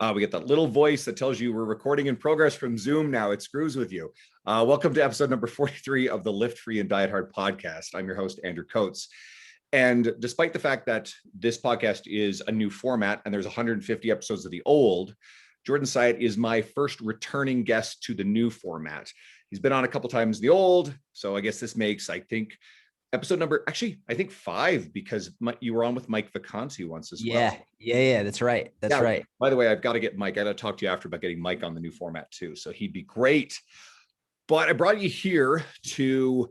We get that little voice that tells you we're recording in progress from Zoom now. It screws with you. Welcome to episode number 43 of the Lift Free and Diet Hard podcast. I'm your host, Andrew Coates. And despite the fact that this podcast is a new format and there's 150 episodes of the old, Jordan Syatt is my first returning guest to the new format. He's been on a couple times the old, so I guess this makes, episode number, I think 5, because you were on with Mike Vacanti once as well. Yeah, that's right. Right. By the way, I've got to get Mike. I got to talk to you after about getting Mike on the new format too. So he'd be great. But I brought you here to,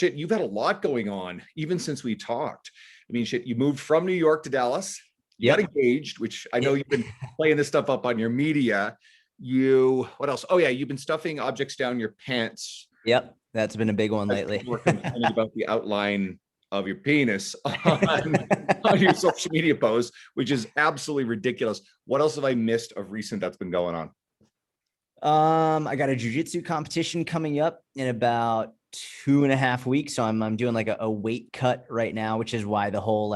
you've had a lot going on even since we talked. I mean, you moved from New York to Dallas. You got engaged, which I know you've been playing this stuff up on your media. What else? Oh yeah, you've been stuffing objects down your pants. Yep. That's been a big one lately. We're complaining about the outline of your penis on your social media posts, which is absolutely ridiculous. What else have I missed of recent that's been going on? I got a jiu-jitsu competition coming up in about 2.5 weeks. So I'm doing like a weight cut right now, which is why the whole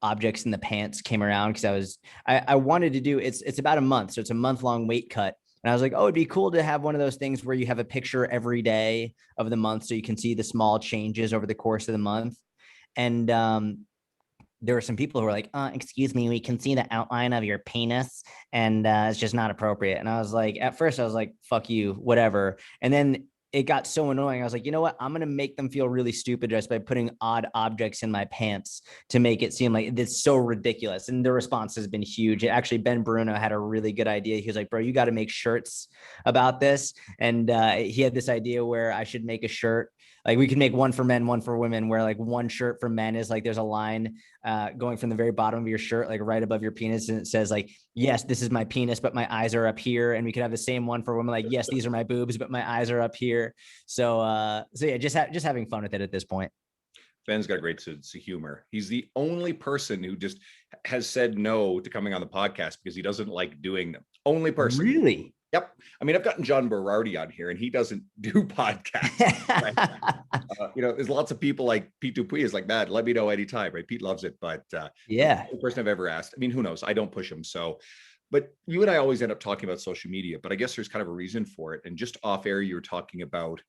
objects in the pants came around, because I wanted to do it's about a month. So it's a month-long weight cut. And I was like, oh, it'd be cool to have one of those things where you have a picture every day of the month so you can see the small changes over the course of the month. And there were some people who were like, excuse me, we can see the outline of your penis and it's just not appropriate. And I was like, at first I was like, fuck you, whatever. And then it got so annoying. I was like, you know what? I'm going to make them feel really stupid just by putting odd objects in my pants to make it seem like it's so ridiculous. And the response has been huge. Actually, Ben Bruno had a really good idea. He was like, bro, you got to make shirts about this. And he had this idea where I should make a shirt. Like we can make one for men, one for women, where like one shirt for men is like, there's a line going from the very bottom of your shirt, like right above your penis. And it says like, yes, this is my penis, but my eyes are up here. And we could have the same one for women. Like, yes, these are my boobs, but my eyes are up here. So yeah, just having fun with it at this point. Ben's got a great sense of humor. He's the only person who just has said no to coming on the podcast because he doesn't like doing them. Only person. Really? Yep. I mean, I've gotten John Berardi on here and he doesn't do podcasts. Right? There's lots of people like Pete Dupuis is like, man, let me know anytime, right? Pete loves it, but yeah, the person I've ever asked. I mean, who knows? I don't push him. So, but you and I always end up talking about social media, but I guess there's kind of a reason for it. And just off air, you were talking about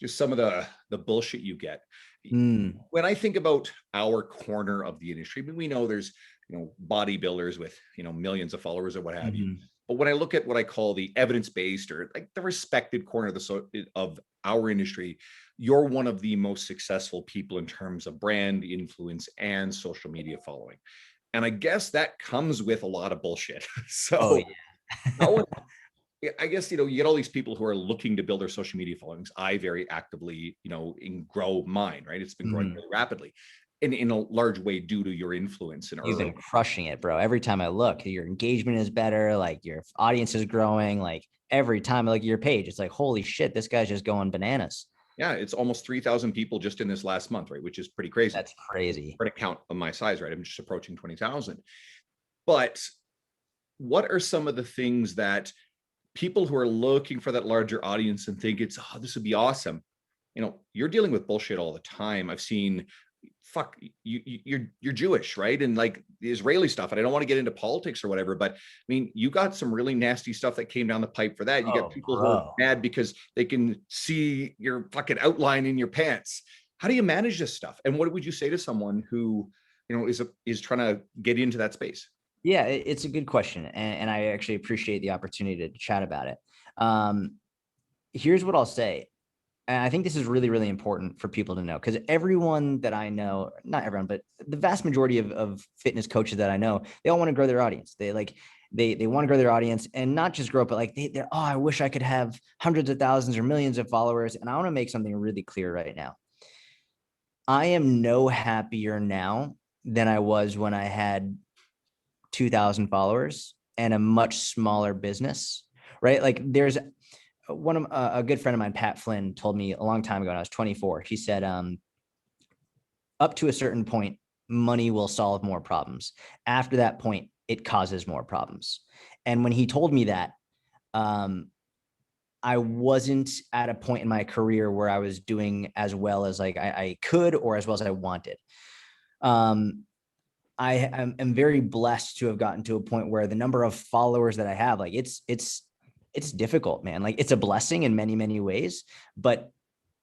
just some of the bullshit you get. When I think about our corner of the industry, I mean, we know there's, bodybuilders with, millions of followers or what have you. But when I look at what I call the evidence-based or like the respected corner of our industry, you're one of the most successful people in terms of brand influence and social media following. And I guess that comes with a lot of bullshit. So I guess, you get all these people who are looking to build their social media followings. I very actively, grow mine, right? It's been growing really rapidly. In a large way due to your influence. You've been crushing it, bro. Every time I look, your engagement is better. Like your audience is growing. Like every time I look at your page, it's like, holy shit, this guy's just going bananas. Yeah, it's almost 3,000 people just in this last month, right? Which is pretty crazy. That's crazy. For an account of my size, right? I'm just approaching 20,000. But what are some of the things that people who are looking for that larger audience and think this would be awesome? You're dealing with bullshit all the time. I've seen you're Jewish, right? And like the Israeli stuff, and I don't want to get into politics or whatever, but I mean, you got some really nasty stuff that came down the pipe for that. You got people who are mad because they can see your fucking outline in your pants. How do you manage this stuff? And what would you say to someone who, is trying to get into that space? Yeah, it's a good question. And I actually appreciate the opportunity to chat about it. Here's what I'll say. And I think this is really, really important for people to know, because everyone that I know, not everyone, but the vast majority of fitness coaches that I know, they all want to grow their audience. They want to grow their audience and not just grow up, but like they're, I wish I could have hundreds of thousands or millions of followers. And I want to make something really clear right now. I am no happier now than I was when I had 2,000 followers and a much smaller business, right? Like there's a good friend of mine, Pat Flynn, told me a long time ago when I was 24. He said, up to a certain point, money will solve more problems. After that point, it causes more problems. And when he told me that, I wasn't at a point in my career where I was doing as well as like I could or as well as I wanted. am very blessed to have gotten to a point where the number of followers that I have, like it's difficult, man. Like it's a blessing in many, many ways, but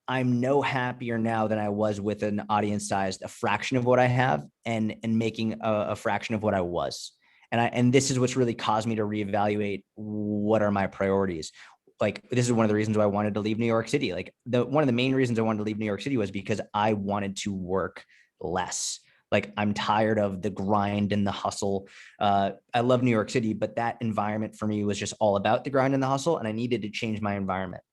I'm no happier now than I was with an audience size, a fraction of what I have, and making a fraction of what I was. And this is what's really caused me to reevaluate what are my priorities. Like this is one of the reasons why I wanted to leave New York City. Like one of the main reasons I wanted to leave New York City was because I wanted to work less. Like I'm tired of the grind and the hustle. I love New York City, but that environment for me was just all about the grind and the hustle, and I needed to change my environment.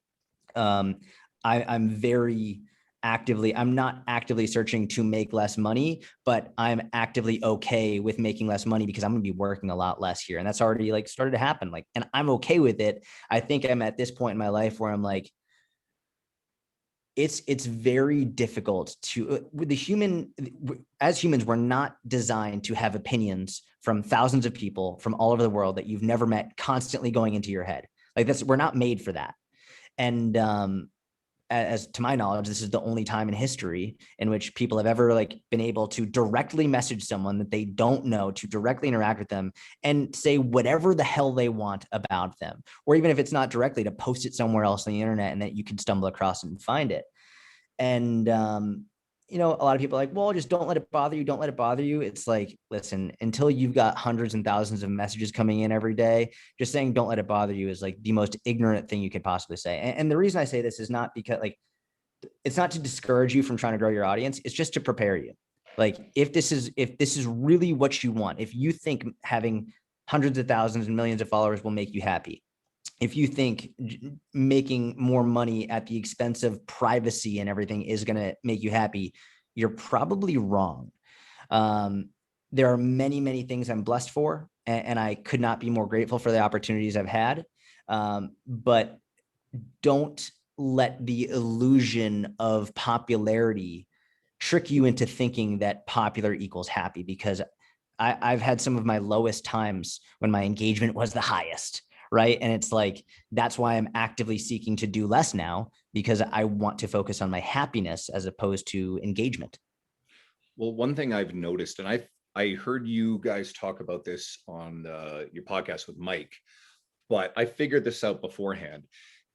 I'm very actively, I'm not actively searching to make less money, but I'm actively okay with making less money because I'm going to be working a lot less here. And that's already like started to happen. Like, and I'm okay with it. I think I'm at this point in my life where I'm like, it's very difficult to with the human, as humans, we're not designed to have opinions from thousands of people from all over the world that you've never met constantly going into your head. Like we're not made for that. And as to my knowledge, this is the only time in history in which people have ever like been able to directly message someone that they don't know, to directly interact with them and say whatever the hell they want about them. Or even if it's not directly, to post it somewhere else on the internet and that you can stumble across it and find it. And you know, a lot of people are like, well, just don't let it bother you. Don't let it bother you. It's like, listen, until you've got hundreds and thousands of messages coming in every day, just saying don't let it bother you is like the most ignorant thing you could possibly say. And the reason I say this is not because like, it's not to discourage you from trying to grow your audience. It's just to prepare you. Like if this is really what you want, if you think having hundreds of thousands and millions of followers will make you happy, if you think making more money at the expense of privacy and everything is going to make you happy, you're probably wrong. There are many, many things I'm blessed for, and I could not be more grateful for the opportunities I've had. But don't let the illusion of popularity trick you into thinking that popular equals happy, because I've had some of my lowest times when my engagement was the highest. Right. And it's like, that's why I'm actively seeking to do less now, because I want to focus on my happiness as opposed to engagement. Well, one thing I've noticed, and I heard you guys talk about this on your podcast with Mike, but I figured this out beforehand,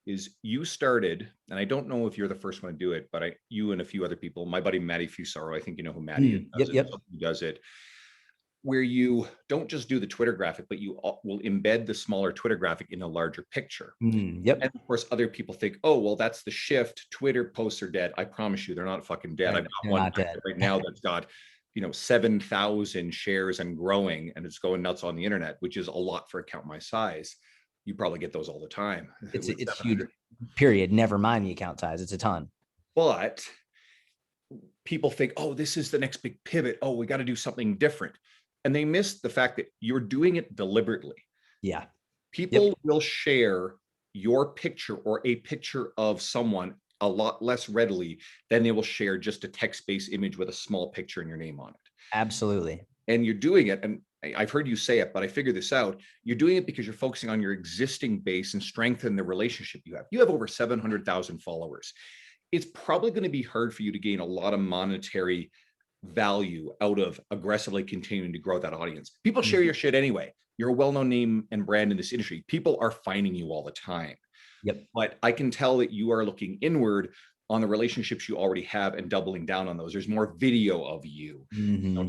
is you started, and I don't know if you're the first one to do it, but you and a few other people, my buddy Matty Fusaro, I think you know who Matty is, Yep. He does it, where you don't just do the Twitter graphic, but you will embed the smaller Twitter graphic in a larger picture. Yep. And of course, other people think, oh, well, that's the shift. Twitter posts are dead. I promise you, they're not fucking dead. I've got one right now that's got, 7,000 shares and growing, and it's going nuts on the internet, which is a lot for an account my size. You probably get those all the time. It's huge, period. Never mind the account size. It's a ton. But people think, oh, this is the next big pivot. Oh, we got to do something different. And they miss the fact that you're doing it deliberately. Yeah. People will share your picture or a picture of someone a lot less readily than they will share just a text-based image with a small picture and your name on it. Absolutely. And you're doing it, and I've heard you say it, but I figured this out. You're doing it because you're focusing on your existing base and strengthen the relationship you have. You have over 700,000 followers. It's probably going to be hard for you to gain a lot of monetary value out of aggressively continuing to grow that audience. People share your shit anyway. You're a well-known name and brand in this industry. People are finding you all the time. Yep. But I can tell that you are looking inward on the relationships you already have and doubling down on those. There's more video of you,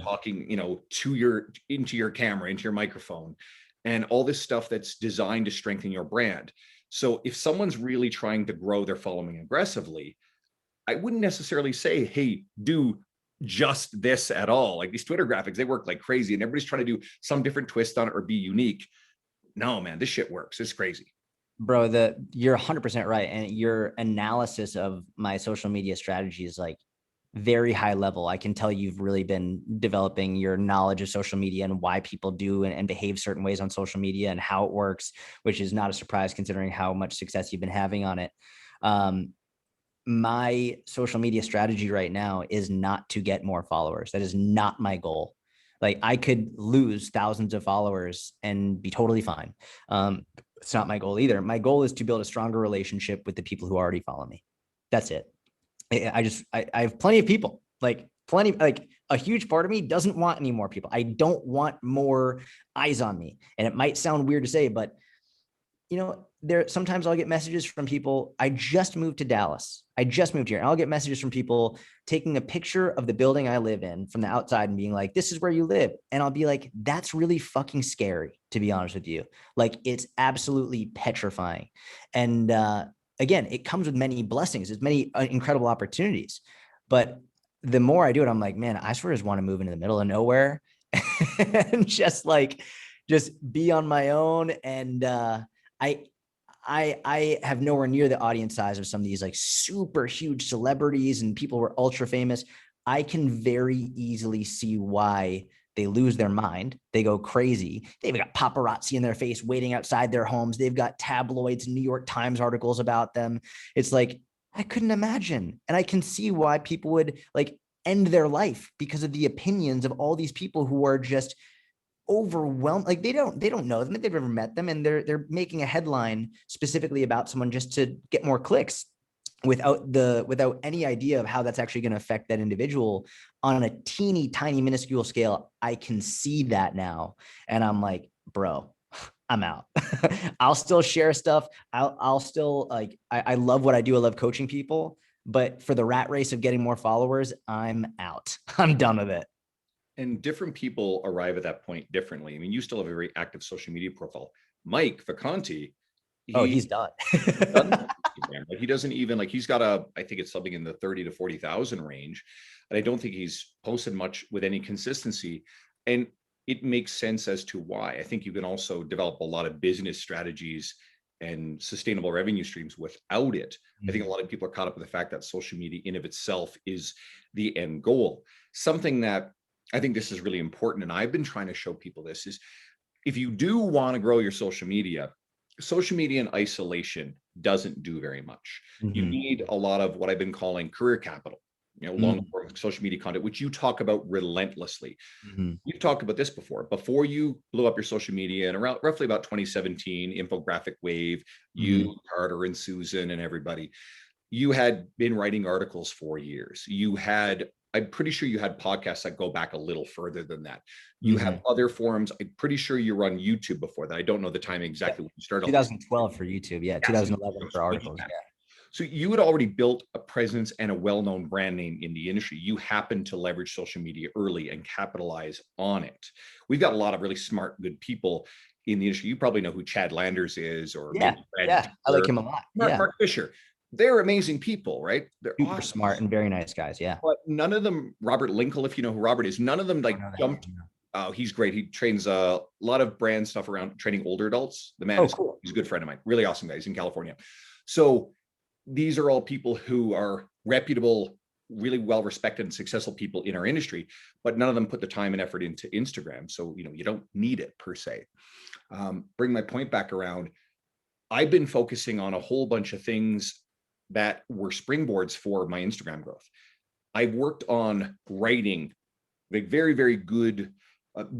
talking, into your camera, into your microphone, and all this stuff that's designed to strengthen your brand. So if someone's really trying to grow their following aggressively, I wouldn't necessarily say, hey, do just this at all. Like these Twitter graphics, they work like crazy, and everybody's trying to do some different twist on it or be unique. No, man, this shit works. It's crazy. Bro, you're 100% right. And your analysis of my social media strategy is like very high level. I can tell you've really been developing your knowledge of social media and why people do and behave certain ways on social media and how it works, which is not a surprise considering how much success you've been having on it. My social media strategy right now is not to get more followers. That is not my goal. Like I could lose thousands of followers and be totally fine. It's not my goal either. My goal is to build a stronger relationship with the people who already follow me. That's it. I have plenty of people, like a huge part of me doesn't want any more people. I don't want more eyes on me. And it might sound weird to say, but there sometimes I'll get messages from people. I just moved to Dallas. I just moved here. And I'll get messages from people taking a picture of the building I live in from the outside and being like, this is where you live. And I'll be like, that's really fucking scary, to be honest with you. Like, it's absolutely petrifying. And again, it comes with many blessings. There's many incredible opportunities. But the more I do it, I'm like, man, I swear I just want to move into the middle of nowhere and just be on my own. And I have nowhere near the audience size of some of these like super huge celebrities and people who are ultra famous. I can very easily see why they lose their mind. They go crazy. They've got paparazzi in their face waiting outside their homes. They've got tabloids, New York Times articles about them. It's like, I couldn't imagine. And I can see why people would like end their life because of the opinions of all these people who are just overwhelmed. Like they don't know them, they've never met them, and they're making a headline specifically about someone just to get more clicks without any idea of how that's actually going to affect that individual on a teeny tiny minuscule scale. I can see that now, and I'm like, bro, I'm out. I'll still share stuff. I'll still like, I love what I do. I love coaching people, but for the rat race of getting more followers, I'm out. I'm done with it. And different people arrive at that point differently. I mean, you still have a very active social media profile. Mike Vacanti, He's done. Like he doesn't even like, he's got I think it's something in the 30 to 40,000 range. And I don't think he's posted much with any consistency. And it makes sense as to why. I think you can also develop a lot of business strategies and sustainable revenue streams without it. I think a lot of people are caught up with the fact that social media in of itself is the end goal. Something that I think this is really important, and I've been trying to show people this, is if you do want to grow your social media in isolation doesn't do very much. You need a lot of what I've been calling career capital, long form social media content, which you talk about relentlessly. You've talked about this before you blew up your social media, and around roughly about 2017, infographic wave, you, Carter and Susan and everybody, you had been writing articles for years. I'm pretty sure you had podcasts that go back a little further than that. You have other forums. I'm pretty sure you run YouTube before that. I don't know the time exactly when you started. 2012 for YouTube. Yeah. 2011 for articles. Yeah. So you had already built a presence and a well-known brand name in the industry. You happen to leverage social media early and capitalize on it. We've got a lot of really smart, good people in the industry. You probably know who Chad Landers is, or I like him a lot. Mark Fisher. They're amazing people, right? They're super awesome. Smart and very nice guys. Yeah. But none of them, Robert Linkle, if you know who Robert is, none of them like jumped. Oh, he's great. He trains a lot of brand stuff around training older adults. The man is cool. He's a good friend of mine. Really awesome guy. He's in California. So these are all people who are reputable, really well-respected and successful people in our industry, but none of them put the time and effort into Instagram. So, you don't need it per se. Bring my point back around. I've been focusing on a whole bunch of things that were springboards for my Instagram growth. I've worked on writing like very, very good,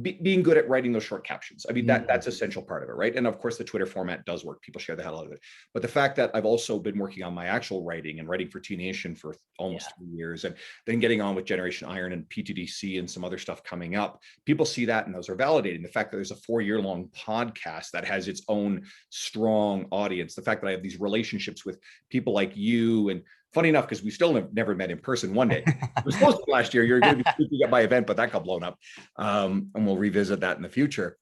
being good at writing those short captions. I mean, that's essential part of it, right? And of course, the Twitter format does work. People share the hell out of it. But the fact that I've also been working on my actual writing and writing for T Nation for almost 3 years, and then getting on with Generation Iron and PTDC and some other stuff coming up, people see that and those are validating. The fact that there's a 4-year-long podcast that has its own strong audience, the fact that I have these relationships with people like you, and funny enough, because we still have never met in person one day. It was supposed to last year. You're going to be speaking at my event, but that got blown up. And we'll revisit that in the future.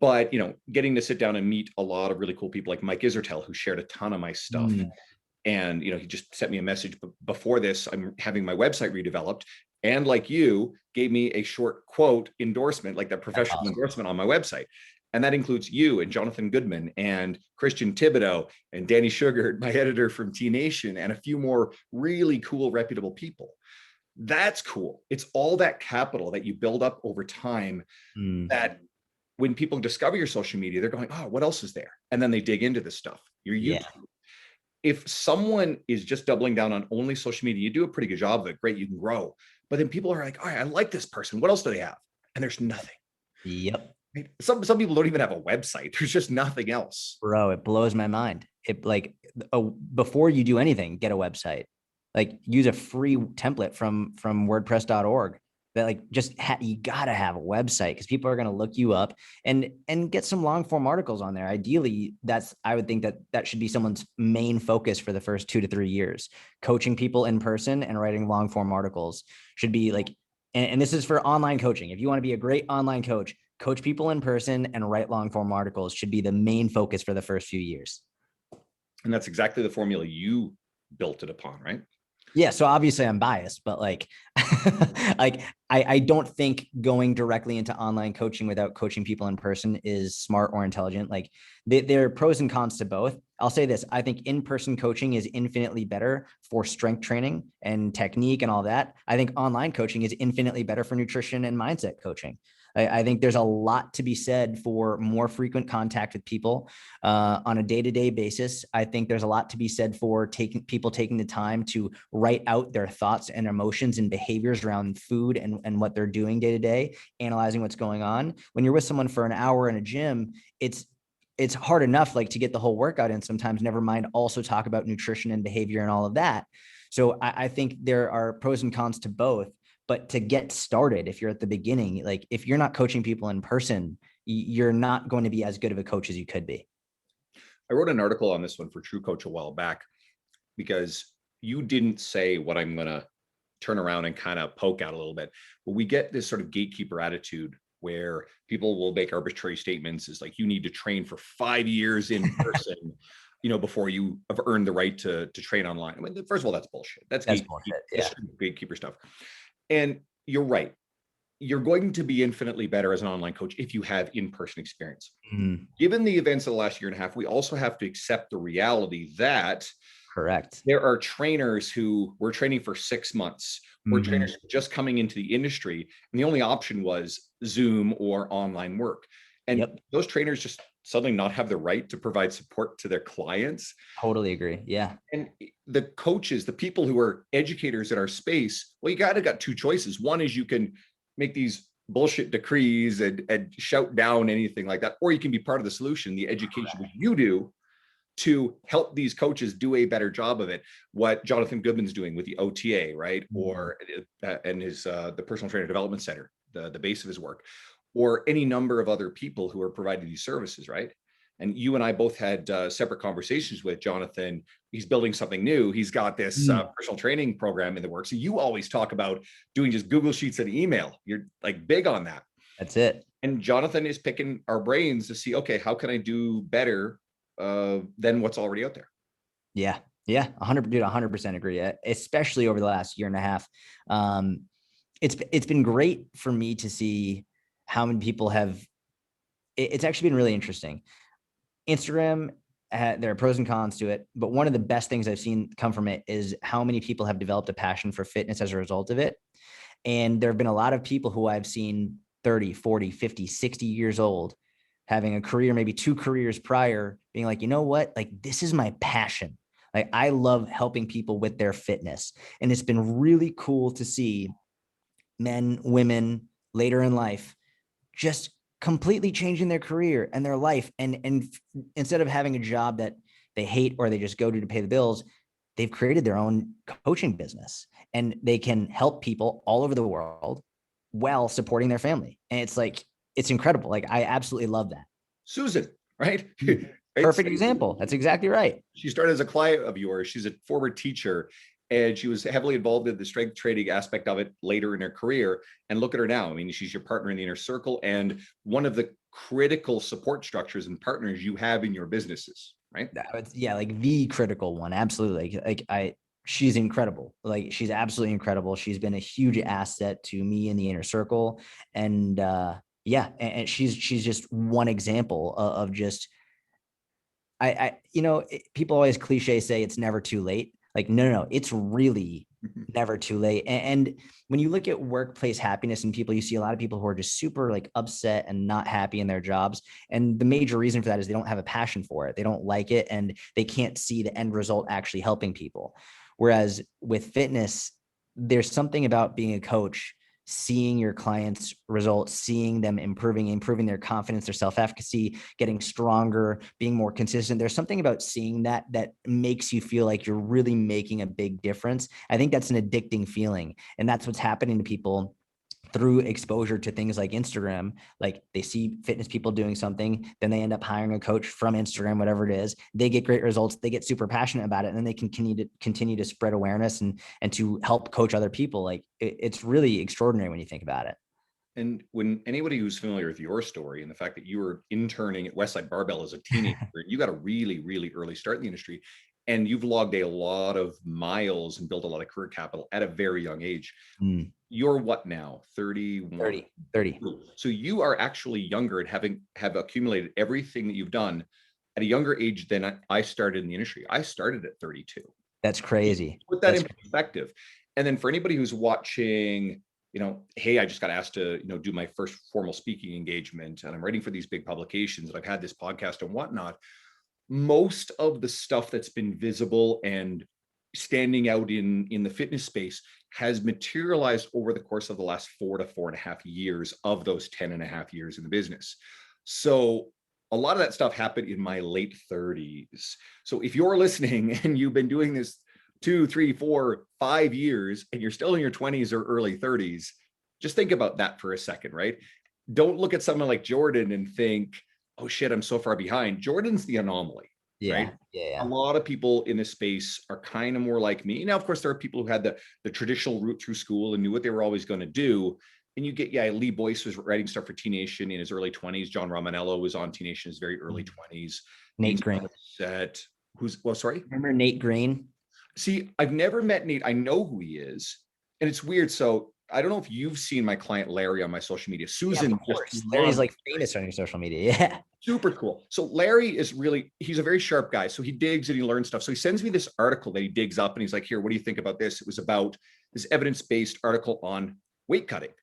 But, getting to sit down and meet a lot of really cool people like Mike Isertel, who shared a ton of my stuff. And, he just sent me a message before this. I'm having my website redeveloped. And like you, gave me a short quote endorsement, like that professional endorsement on my website. And that includes you and Jonathan Goodman and Christian Thibodeau and Danny Sugar, my editor from T Nation, and a few more really cool, reputable people. That's cool. It's all that capital that you build up over time that when people discover your social media, they're going, oh, what else is there? And then they dig into this stuff. Your YouTube. If someone is just doubling down on only social media, you do a pretty good job of it. Great, you can grow. But then people are like, all right, I like this person. What else do they have? And there's nothing. Yep. Some people don't even have a website. There's just nothing else. Bro, it blows my mind. Before you do anything, get a website. Like, use a free template from WordPress.org. that like just you gotta have a website because people are going to look you up and get some long form articles on there. Ideally, I would think that should be someone's main focus for the first 2 to 3 years. Coaching people in person and writing long form articles should be like, and this is for online coaching. If you want to be a great online coach, coach people in person and write long form articles should be the main focus for the first few years. And that's exactly the formula you built it upon, right? Yeah. So obviously I'm biased, but like, like I don't think going directly into online coaching without coaching people in person is smart or intelligent. Like there are pros and cons to both. I'll say this. I think in-person coaching is infinitely better for strength training and technique and all that. I think online coaching is infinitely better for nutrition and mindset coaching. I think there's a lot to be said for more frequent contact with people on a day-to-day basis. I think there's a lot to be said for taking the time to write out their thoughts and emotions and behaviors around food and what they're doing day to day, analyzing what's going on. When you're with someone for an hour in a gym, it's hard enough like to get the whole workout in sometimes, never mind also talk about nutrition and behavior and all of that. So I think there are pros and cons to both. But to get started, if you're at the beginning, like if you're not coaching people in person, you're not going to be as good of a coach as you could be. I wrote an article on this one for True Coach a while back because you didn't say what I'm going to turn around and kind of poke out a little bit. But we get this sort of gatekeeper attitude where people will make arbitrary statements is like, you need to train for 5 years in person, before you have earned the right to train online. I mean, first of all, that's bullshit. That's bullshit. Yeah. Gatekeeper stuff. And you're right. You're going to be infinitely better as an online coach if you have in-person experience. Mm-hmm. Given the events of the last year and a half, we also have to accept the reality that correct. There are trainers who were training for 6 months, or trainers just coming into the industry, and the only option was Zoom or online work. And those trainers just suddenly not have the right to provide support to their clients. Totally agree. Yeah. And the coaches, the people who are educators in our space, well, you got 2 choices. One is you can make these bullshit decrees and shout down anything like that, or you can be part of the solution, the education that you do to help these coaches do a better job of it. What Jonathan Goodman's doing with the OTA, right? Or and his the Personal Trainer Development Center, the base of his work, or any number of other people who are providing these services, right? And you and I both had separate conversations with Jonathan. He's building something new. He's got this personal training program in the works. So you always talk about doing just Google Sheets and email. You're like big on that. That's it. And Jonathan is picking our brains to see, okay, how can I do better than what's already out there? Yeah. 100% agree. Especially over the last year and a half. It's been great for me to see how many people have. It's actually been really interesting. Instagram, there are pros and cons to it, but one of the best things I've seen come from it is how many people have developed a passion for fitness as a result of it. And there have been a lot of people who I've seen 30, 40, 50, 60 years old, having a career, maybe 2 careers prior, being like, you know what, like this is my passion. Like I love helping people with their fitness. And it's been really cool to see men, women later in life just completely changing their career and their life. And instead of having a job that they hate or they just go to pay the bills, they've created their own coaching business and they can help people all over the world while supporting their family. And it's like, it's incredible. Like I absolutely love that. Susan, right? Perfect example. That's exactly right. She started as a client of yours. She's a former teacher. And she was heavily involved in the strength training aspect of it later in her career. And look at her now. I mean, she's your partner in the inner circle and one of the critical support structures and partners you have in your businesses, right? Yeah, like the critical one. Absolutely. She's incredible. Like she's absolutely incredible. She's been a huge asset to me in the inner circle. And and she's just one example of just, people always cliche say it's never too late. Like, no, it's really never too late. And when you look at workplace happiness and people, you see a lot of people who are just super like upset and not happy in their jobs. And the major reason for that is they don't have a passion for it. They don't like it and they can't see the end result actually helping people. Whereas with fitness, there's something about being a coach, seeing your clients' results, seeing them improving their confidence, their self-efficacy, getting stronger, being more consistent. There's something about seeing that makes you feel like you're really making a big difference. I think that's an addicting feeling. And that's what's happening to people through exposure to things like Instagram, like they see fitness people doing something, then they end up hiring a coach from Instagram, whatever it is. They get great results. They get super passionate about it, and then they can continue to spread awareness and to help coach other people. Like it's really extraordinary when you think about it. And when anybody who's familiar with your story and the fact that you were interning at Westside Barbell as a teenager, you got a really, really early start in the industry, and you've logged a lot of miles and built a lot of career capital at a very young age. You're what now? 31? 30. So you are actually younger and have accumulated everything that you've done at a younger age than I started in the industry. I started at 32. That's crazy. Put that in perspective. And then for anybody who's watching, hey, I just got asked to, do my first formal speaking engagement, and I'm writing for these big publications, and I've had this podcast and whatnot. Most of the stuff that's been visible and standing out in the fitness space has materialized over the course of the last 4 to 4.5 years of those 10.5 years in the business. So a lot of that stuff happened in my late 30s. So if you're listening and you've been doing this 2, 3, 4, 5 years, and you're still in your 20s or early 30s, just think about that for a second, right? Don't look at someone like Jordan and think, oh shit, I'm so far behind. Jordan's the anomaly, right? Yeah. A lot of people in this space are kind of more like me. Now, of course, there are people who had the traditional route through school and knew what they were always going to do. And you get, Lee Boyce was writing stuff for T Nation in his early 20s. John Romanello was on T Nation in his very early 20s. Nate Green. Sorry? Remember Nate Green? See, I've never met Nate. I know who he is. And it's weird. So I don't know if you've seen my client Larry on my social media. Susan, of course. Larry's like famous on your social media. Yeah. Super cool. So Larry is he's a very sharp guy. So he digs and he learns stuff. So he sends me this article that he digs up and he's like, here, what do you think about this? It was about this evidence-based article on weight cutting.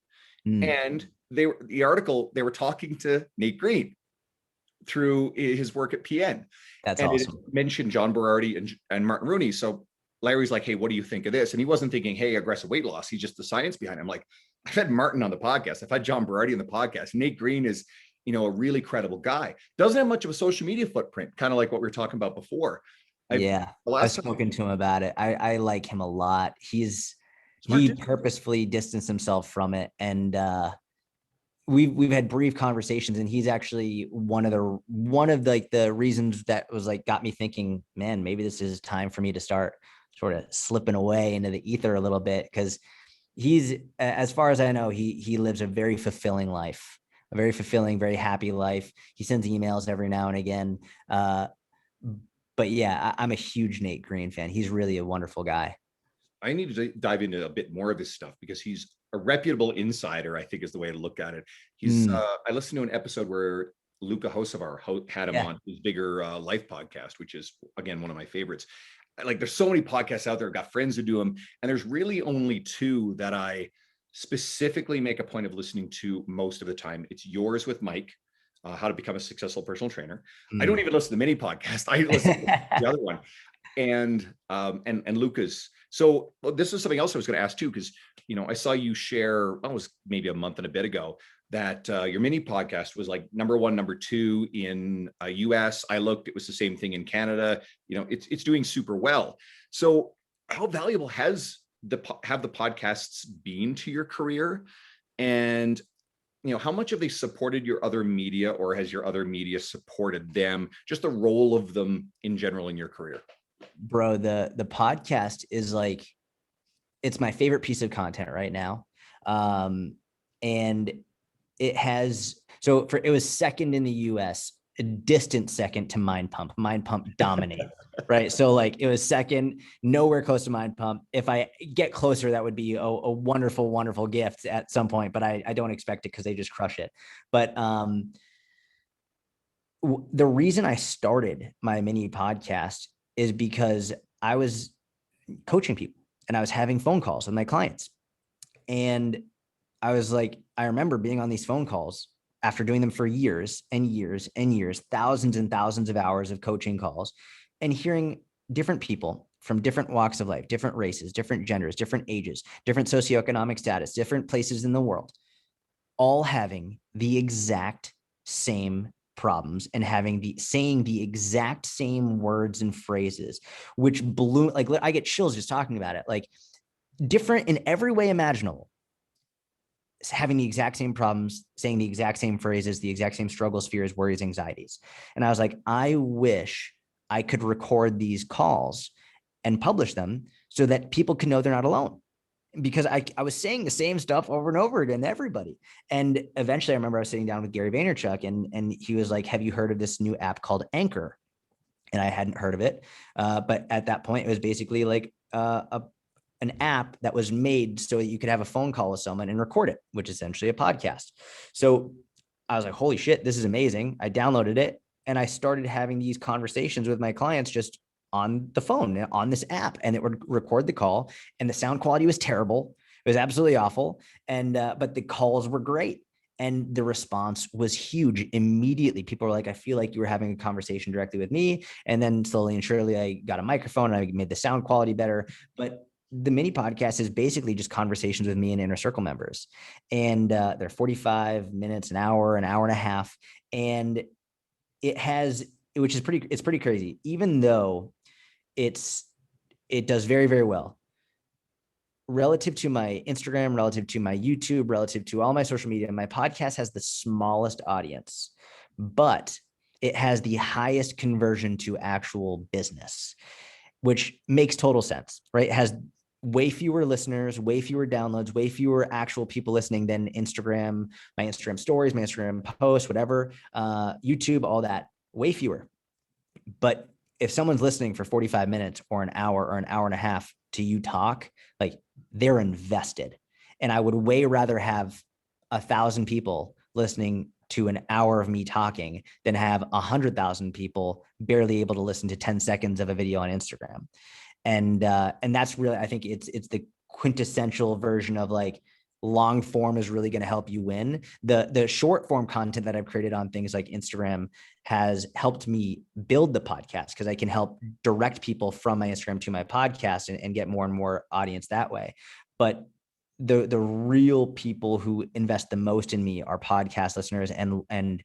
And the article, they were talking to Nate Green through his work at PN. That's and awesome. It mentioned John Berardi and Martin Rooney. So Larry's like, hey, what do you think of this? And he wasn't thinking, hey, aggressive weight loss. He's just the science behind it. I'm like, I've had Martin on the podcast. I've had John Berardi on the podcast. Nate Green is, a really credible guy. Doesn't have much of a social media footprint, kind of like what we were talking about before. I've spoken to him about it. I like him a lot. He purposefully distanced himself from it. And we've had brief conversations, and he's actually one of the reasons that was like got me thinking, man, maybe this is time for me to start sort of slipping away into the ether a little bit, because he's, as far as I know, he lives a very fulfilling life, a very fulfilling, very happy life. He sends emails every now and again. But yeah, I'm a huge Nate Green fan. He's really a wonderful guy. I need to dive into a bit more of his stuff because he's a reputable insider, I think is the way to look at it. I listened to an episode where Luca Hocevar had him on his Bigger Life podcast, which is, again, one of my favorites. Like, there's so many podcasts out there. I've got friends who do them, and there's really only 2 that I specifically make a point of listening to most of the time. It's yours with Mike, How to Become a Successful Personal Trainer. I don't even listen to the mini podcast. I listen to the other one, and Luca's. So this is something else I was going to ask too, because I saw you share, it was maybe a month and a bit ago, that your mini podcast was like number 1, number 2 in US. I looked, it was the same thing in Canada. It's doing super well. So how valuable have the podcasts been to your career? And how much have they supported your other media, or has your other media supported them? Just the role of them in general in your career. Bro, the podcast is like, it's my favorite piece of content right now. And it was second in the US, a distant second to Mind Pump. Mind Pump dominates, right? So like, it was second, nowhere close to Mind Pump. If I get closer, that would be a wonderful, wonderful gift at some point, but I don't expect it because they just crush it. But the reason I started my mini podcast is because I was coaching people and I was having phone calls with my clients. And I was like, I remember being on these phone calls after doing them for years and years and years, thousands and thousands of hours of coaching calls, and hearing different people from different walks of life, different races, different genders, different ages, different socioeconomic status, different places in the world, all having the exact same problems and saying the exact same words and phrases, which blew, like, I get chills just talking about it, like different in every way imaginable. having the exact same problems, saying the exact same phrases, the exact same struggles, fears, worries, anxieties. And I was like, I wish I could record these calls and publish them so that people can know they're not alone. Because I was saying the same stuff over and over again to everybody. And eventually I remember I was sitting down with Gary Vaynerchuk and he was like, have you heard of this new app called Anchor? And I hadn't heard of it. But at that point, it was basically like an app that was made so that you could have a phone call with someone and record it, which is essentially a podcast. So I was like, holy shit, this is amazing. I downloaded it and I started having these conversations with my clients just on the phone on this app, and it would record the call, and the sound quality was terrible. It was absolutely awful. And, but the calls were great. And the response was huge immediately. People were like, I feel like you were having a conversation directly with me. And then slowly and surely I got a microphone and I made the sound quality better. But the mini podcast is basically just conversations with me and inner circle members. And they're 45 minutes, an hour and a half. And it has, which is it's pretty crazy, even though it does very, very well relative to my Instagram, relative to my YouTube, relative to all my social media. My podcast has the smallest audience, but it has the highest conversion to actual business, which makes total sense, right? It has way fewer listeners, way fewer downloads, way fewer actual people listening than Instagram, my Instagram stories, my Instagram posts, whatever, YouTube, all that, way fewer. But if someone's listening for 45 minutes or an hour and a half to you talk, like they're invested. And I would way rather have 1,000 people listening to an hour of me talking than have 100,000 people barely able to listen to 10 seconds of a video on Instagram. And that's really, I think it's the quintessential version of like, long form is really going to help you win. The short form content that I've created on things like Instagram has helped me build the podcast because I can help direct people from my Instagram to my podcast and get more and more audience that way. But the real people who invest the most in me are podcast listeners, and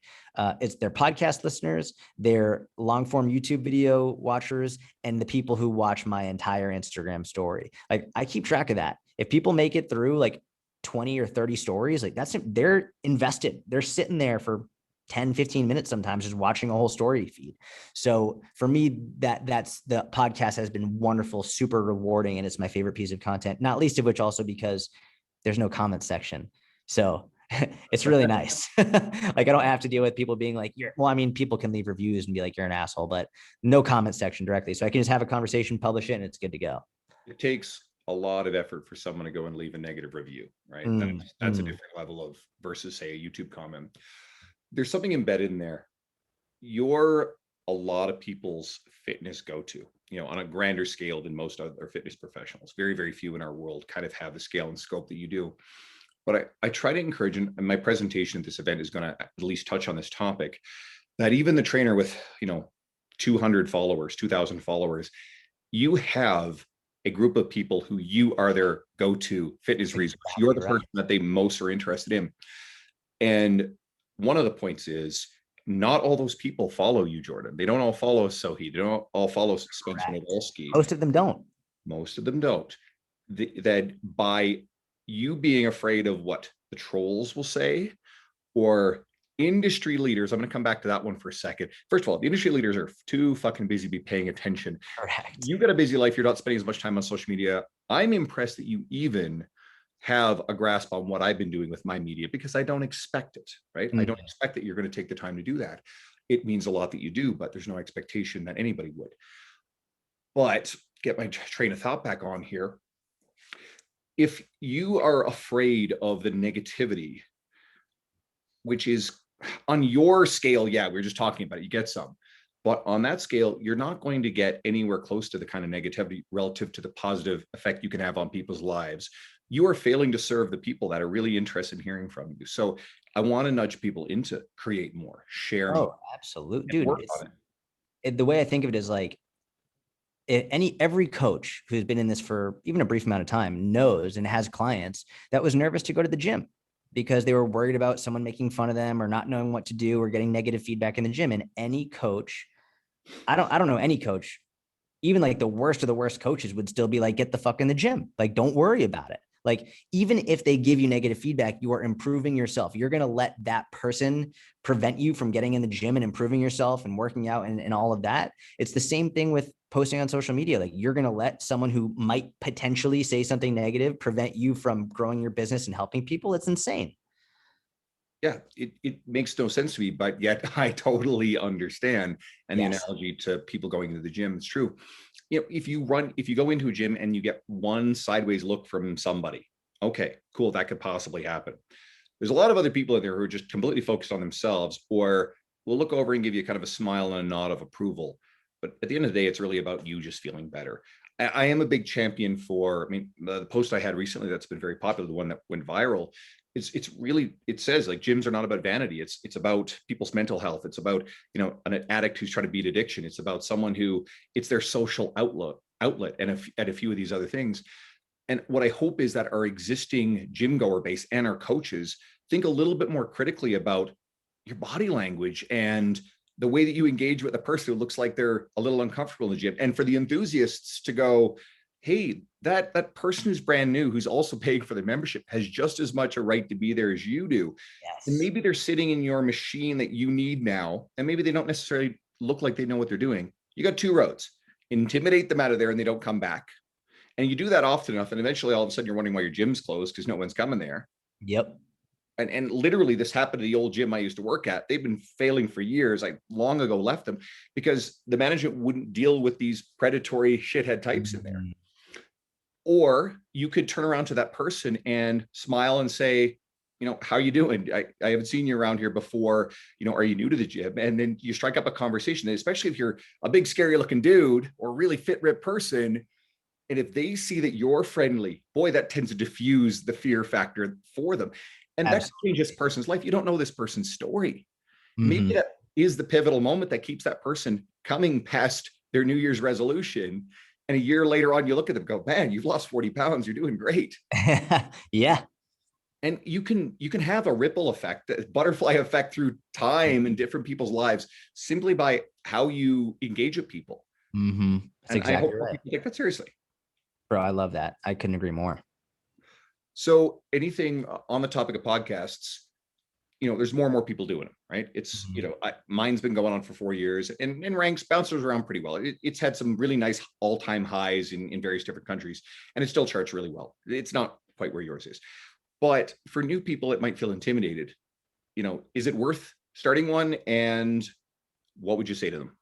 it's their podcast listeners, their long form YouTube video watchers, and the people who watch my entire Instagram story. Like I keep track of that. If people make it through like 20 or 30 stories, like they're invested. They're sitting there for 10, 15 minutes sometimes just watching a whole story feed. So for me, that's the podcast has been wonderful, super rewarding, and it's my favorite piece of content, not least of which also because there's no comment section. So it's really nice. Like I don't have to deal with people being like, people can leave reviews and be like, you're an asshole, but no comment section directly. So I can just have a conversation, publish it, and it's good to go. It takes a lot of effort for someone to go and leave a negative review, right? That's a different level of versus say a YouTube comment. There's something embedded in there. You're a lot of people's fitness go-to, on a grander scale than most other fitness professionals. Very, very few in our world kind of have the scale and scope that you do. But I try to encourage, and my presentation at this event is going to at least touch on this topic, that even the trainer with, 200 followers, 2,000 followers, you have a group of people who you are their go-to fitness resource. You're the person that they most are interested in. And one of the points is not all those people follow you, Jordan. They don't all follow Sohi. They don't all follow Spencer Nadolski. Most of them don't. Most of them don't. That by you being afraid of what the trolls will say, or industry leaders, I'm going to come back to that one for a second. First of all, the industry leaders are too fucking busy to be paying attention. Correct. You've got a busy life. You're not spending as much time on social media. I'm impressed that you even have a grasp on what I've been doing with my media, because I don't expect it, right? I don't expect that you're going to take the time to do that. It means a lot that you do, but there's no expectation that anybody would. But get my train of thought back on here. If you are afraid of the negativity, which is on your scale, yeah, we were just talking about it, you get some. But on that scale, you're not going to get anywhere close to the kind of negativity relative to the positive effect you can have on people's lives. You are failing to serve the people that are really interested in hearing from you. So I want to nudge people into create more, share more. Oh, absolutely. Dude, the way I think of it is like every coach who's been in this for even a brief amount of time knows and has clients that was nervous to go to the gym because they were worried about someone making fun of them or not knowing what to do or getting negative feedback in the gym. And any coach, I don't know any coach, even like the worst of the worst coaches would still be like, get the fuck in the gym. Like, don't worry about it. Like, even if they give you negative feedback, you are improving yourself. You're going to let that person prevent you from getting in the gym and improving yourself and working out and all of that. It's the same thing with posting on social media. Like, you're going to let someone who might potentially say something negative prevent you from growing your business and helping people. It's insane. Yeah, it makes no sense to me, but yet I totally understand. And the Yes. analogy to people going to the gym is true. If you go into a gym and you get one sideways look from somebody, okay, cool, that could possibly happen. There's a lot of other people in there who are just completely focused on themselves, or will look over and give you kind of a smile and a nod of approval. But at the end of the day, it's really about you just feeling better. I am a big champion for, I mean, the post I had recently that's been very popular, the one that went viral, it's really, it says like gyms are not about vanity. It's about people's mental health. It's about, an addict who's trying to beat addiction. It's about someone who, it's their social outlet and a few of these other things. And what I hope is that our existing gym goer base and our coaches think a little bit more critically about your body language and the way that you engage with a person who looks like they're a little uncomfortable in the gym. And for the enthusiasts to go, hey, that person who's brand new, who's also paying for the membership, has just as much a right to be there as you do. And Yes. maybe they're sitting in your machine that you need now, and maybe they don't necessarily look like they know what they're doing. You got two roads: intimidate them out of there and they don't come back. And you do that often enough, and eventually all of a sudden you're wondering why your gym's closed because no one's coming there. Yep. And literally this happened to the old gym I used to work at. They've been failing for years. I long ago left them because the management wouldn't deal with these predatory shithead types in there. Mhm. Or you could turn around to that person and smile and say, how are you doing? I haven't seen you around here before. Are you new to the gym? And then you strike up a conversation, especially if you're a big, scary looking dude or really fit, ripped person. And if they see that you're friendly, boy, that tends to diffuse the fear factor for them. And that changes this Absolutely. person's life. You don't know this person's story. Maybe Mhm. that is the pivotal moment that keeps that person coming past their New Year's resolution. And a year later on, you look at them and go, man, you've lost 40 pounds. You're doing great. Yeah. And you can have a ripple effect, a butterfly effect through time in different people's lives simply by how you engage with people. That's And I exactly hope more right. people take that seriously. Bro, I love that. I couldn't agree more. So anything on the topic of podcasts, there's more and more people doing them, right? It's, Mhm. mine's been going on for 4 years and ranks bounces around pretty well. It's had some really nice all-time highs in various different countries, and it still charts really well. It's not quite where yours is. But for new people, it might feel intimidated. Is it worth starting one? And what would you say to them?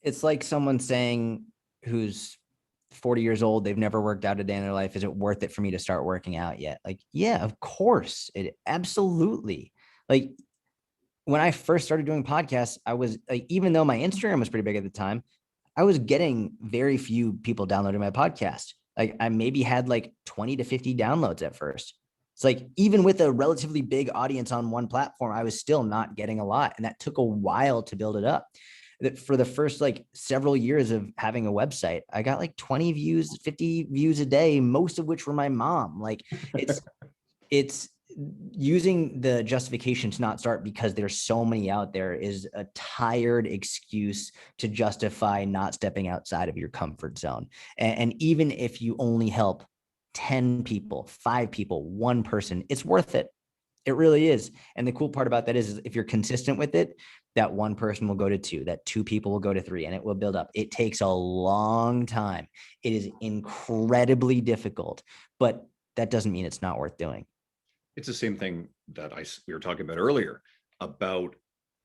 It's like someone saying who's 40 years old, they've never worked out a day in their life. Is it worth it for me to start working out yet? Like, yeah, of course. It absolutely. Like, when I first started doing podcasts, I was like, even though my Instagram was pretty big at the time, I was getting very few people downloading my podcast. Like, I maybe had like 20 to 50 downloads at first. It's like, even with a relatively big audience on one platform, I was still not getting a lot. And that took a while to build it up. That for the first like several years of having a website, I got like 20 views, 50 views a day, most of which were my mom. Like, it's it's using the justification to not start because there's so many out there is a tired excuse to justify not stepping outside of your comfort zone. And even if you only help 10 people, 5 people, one person, it's worth it. It really is. And the cool part about that is if you're consistent with it, that one person will go to two, that 2 people will go to 3, and it will build up. It takes a long time. It is incredibly difficult, but that doesn't mean it's not worth doing. It's the same thing that we were talking about earlier about,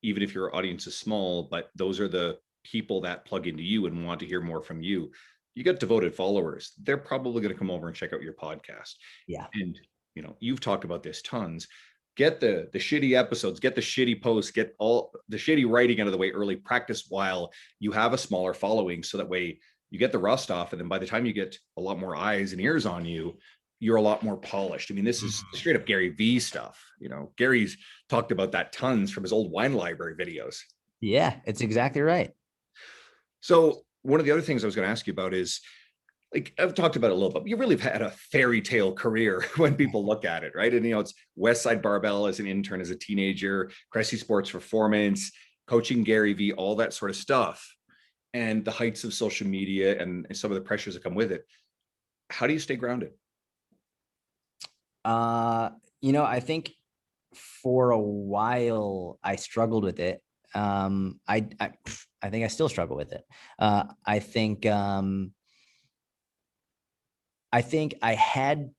even if your audience is small, but those are the people that plug into you and want to hear more from you. You got devoted followers. They're probably going to come over and check out your podcast. Yeah. And you've talked about this tons. Get the shitty episodes, get the shitty posts, get all the shitty writing out of the way early. Practice while you have a smaller following, so that way you get the rust off, and then by the time you get a lot more eyes and ears on you, you're a lot more polished. I mean, this is straight up Gary V stuff. Gary's talked about that tons from his old wine library videos. Yeah, it's exactly right. So one of the other things I was going to ask you about is, like, I've talked about it a little bit, but you really have had a fairy tale career when people look at it, right? And, it's West Side Barbell as an intern, as a teenager, Cressy Sports Performance, coaching Gary V, all that sort of stuff, and the heights of social media and some of the pressures that come with it. How do you stay grounded? Uh, I think for a while I struggled with it. I think I still struggle with it. I think I had,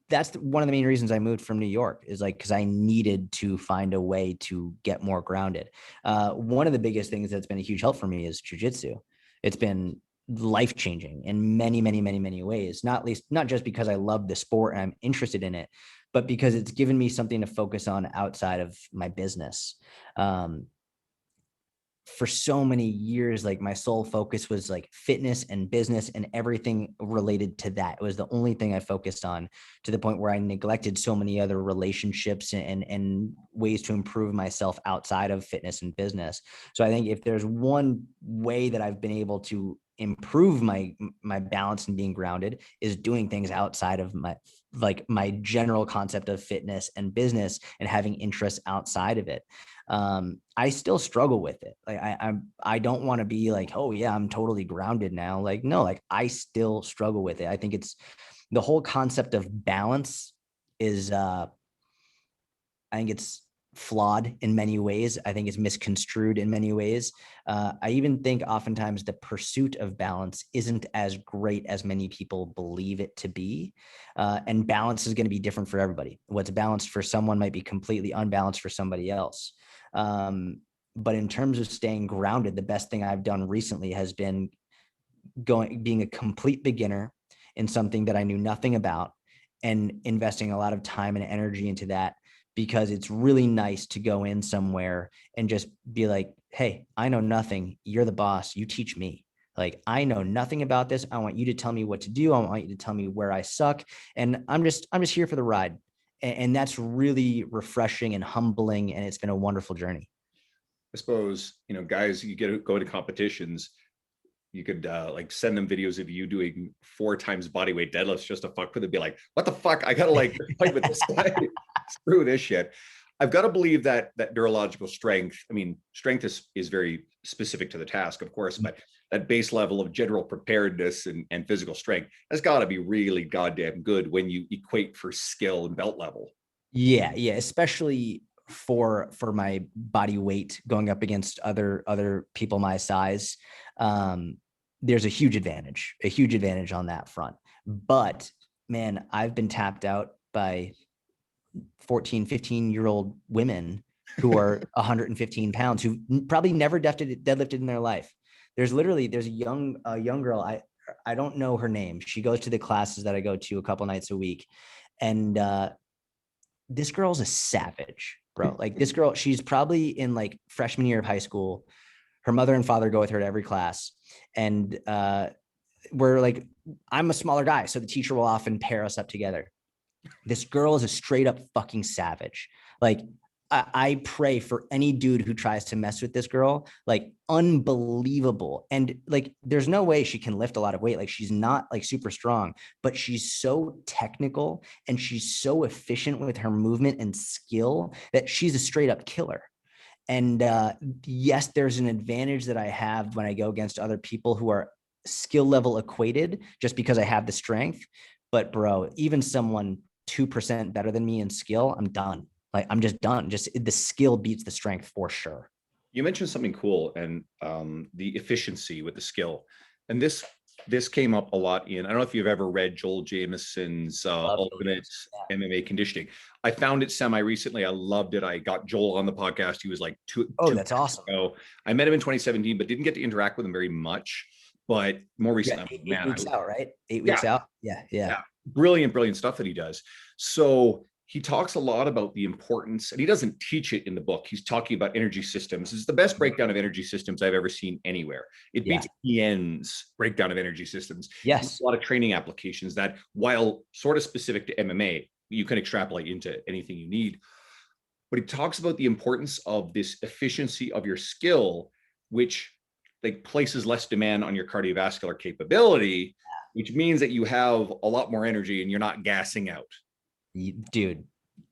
that's one of the main reasons I moved from New York, is like, because I needed to find a way to get more grounded. One of the biggest things that's been a huge help for me is jujitsu. It's been life changing in many, many, many, many ways. Not just because I love the sport and I'm interested in it, but because it's given me something to focus on outside of my business. Um, for so many years, like my sole focus was like fitness and business and everything related to that. It was the only thing I focused on, to the point where I neglected so many other relationships and ways to improve myself outside of fitness and business. So I think if there's one way that I've been able to improve my balance and being grounded, is doing things outside of my general concept of fitness and business, and having interests outside of it. I still struggle with it. Like I don't want to be like, oh yeah, I'm totally grounded now. Like, no, like I still struggle with it. I think it's the whole concept of balance is I think it's flawed in many ways. I think it's misconstrued in many ways. I even think oftentimes the pursuit of balance isn't as great as many people believe it to be. And balance is going to be different for everybody. What's balanced for someone might be completely unbalanced for somebody else. But in terms of staying grounded, the best thing I've done recently has been being a complete beginner in something that I knew nothing about, and investing a lot of time and energy into that, because it's really nice to go in somewhere and just be like, hey, I know nothing. You're the boss. You teach me. Like, I know nothing about this. I want you to tell me what to do. I want you to tell me where I suck. And I'm just here for the ride. And that's really refreshing and humbling. And it's been a wonderful journey. I suppose, guys, you go to competitions, you could like send them videos of you doing 4 times body weight deadlifts just to fuck with it. Be like, what the fuck? I gotta like fight with this guy. Screw this shit. I've got to believe that neurological strength. I mean, strength is very specific to the task, of course, but that base level of general preparedness and physical strength has got to be really goddamn good when you equate for skill and belt level. Yeah, especially for my body weight going up against other people my size. Um, there's a huge advantage on that front. But man, I've been tapped out by 14, 15-year-old women who are 115 pounds, who probably never deadlifted in their life. There's a young girl. I don't know her name. She goes to the classes that I go to a couple nights a week. And this girl's a savage, bro. Like, this girl, she's probably in like freshman year of high school. Her mother and father go with her to every class. And we're like, I'm a smaller guy, so the teacher will often pair us up together. This girl is a straight up fucking savage. Like, I pray for any dude who tries to mess with this girl. Like, unbelievable. And like, there's no way she can lift a lot of weight. Like, she's not like super strong, but she's so technical and she's so efficient with her movement and skill that she's a straight up killer. And yes, there's an advantage that I have when I go against other people who are skill level equated, just because I have the strength. But bro, even someone 2% better than me in skill, I'm done. Like, I'm just done. Just the skill beats the strength for sure. You mentioned something cool, and the efficiency with the skill, and this came up a lot in. I don't know if you've ever read Joel Jamieson's Love Ultimate Williams. MMA Conditioning. I found it semi recently. I loved it. I got Joel on the podcast. He was like Oh, two that's years awesome. ago. I met him in 2017, but didn't get to interact with him very much. But more Yeah, recently, I'm like, eight man, weeks out, right? 8 weeks yeah, out. Yeah. yeah, brilliant stuff that he does. So he talks a lot about the importance, and he doesn't teach it in the book. He's talking about energy systems. It's the best breakdown of energy systems I've ever seen anywhere. It Yeah. beats Ian's breakdown of energy systems. A Yes. lot of training applications that, while sort of specific to MMA, you can extrapolate into anything you need. But he talks about the importance of this efficiency of your skill, which like places less demand on your cardiovascular capability, which means that you have a lot more energy and you're not gassing out. Dude,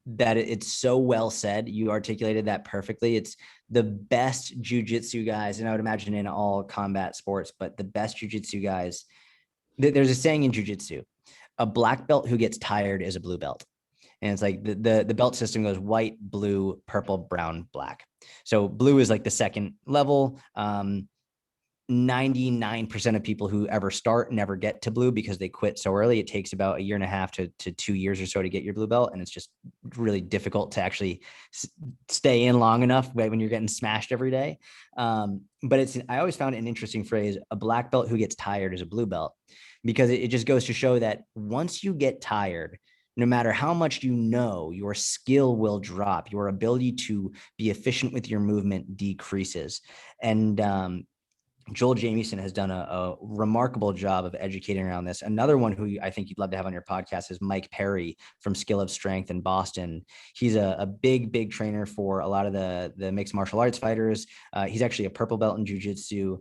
that it's so well said. You articulated that perfectly. It's the best jujitsu guys, and I would imagine in all combat sports, but the best jujitsu guys. There's a saying in jujitsu: a black belt who gets tired is a blue belt. And it's like the belt system goes white, blue, purple, brown, black. So blue is like the second level. 99% of people who ever start never get to blue because they quit so early. It takes about a year and a half to 2 years or so to get your blue belt. And it's just really difficult to actually stay in long enough when you're getting smashed every day. But I always found an interesting phrase, a black belt who gets tired is a blue belt, because it just goes to show that once you get tired, no matter how much you know, your skill will drop. Your ability to be efficient with your movement decreases. And Joel Jamieson has done a remarkable job of educating around this. Another one who I think you'd love to have on your podcast is Mike Perry from Skill of Strength in Boston. He's a big trainer for a lot of the mixed martial arts fighters. He's actually a purple belt in jiu-jitsu.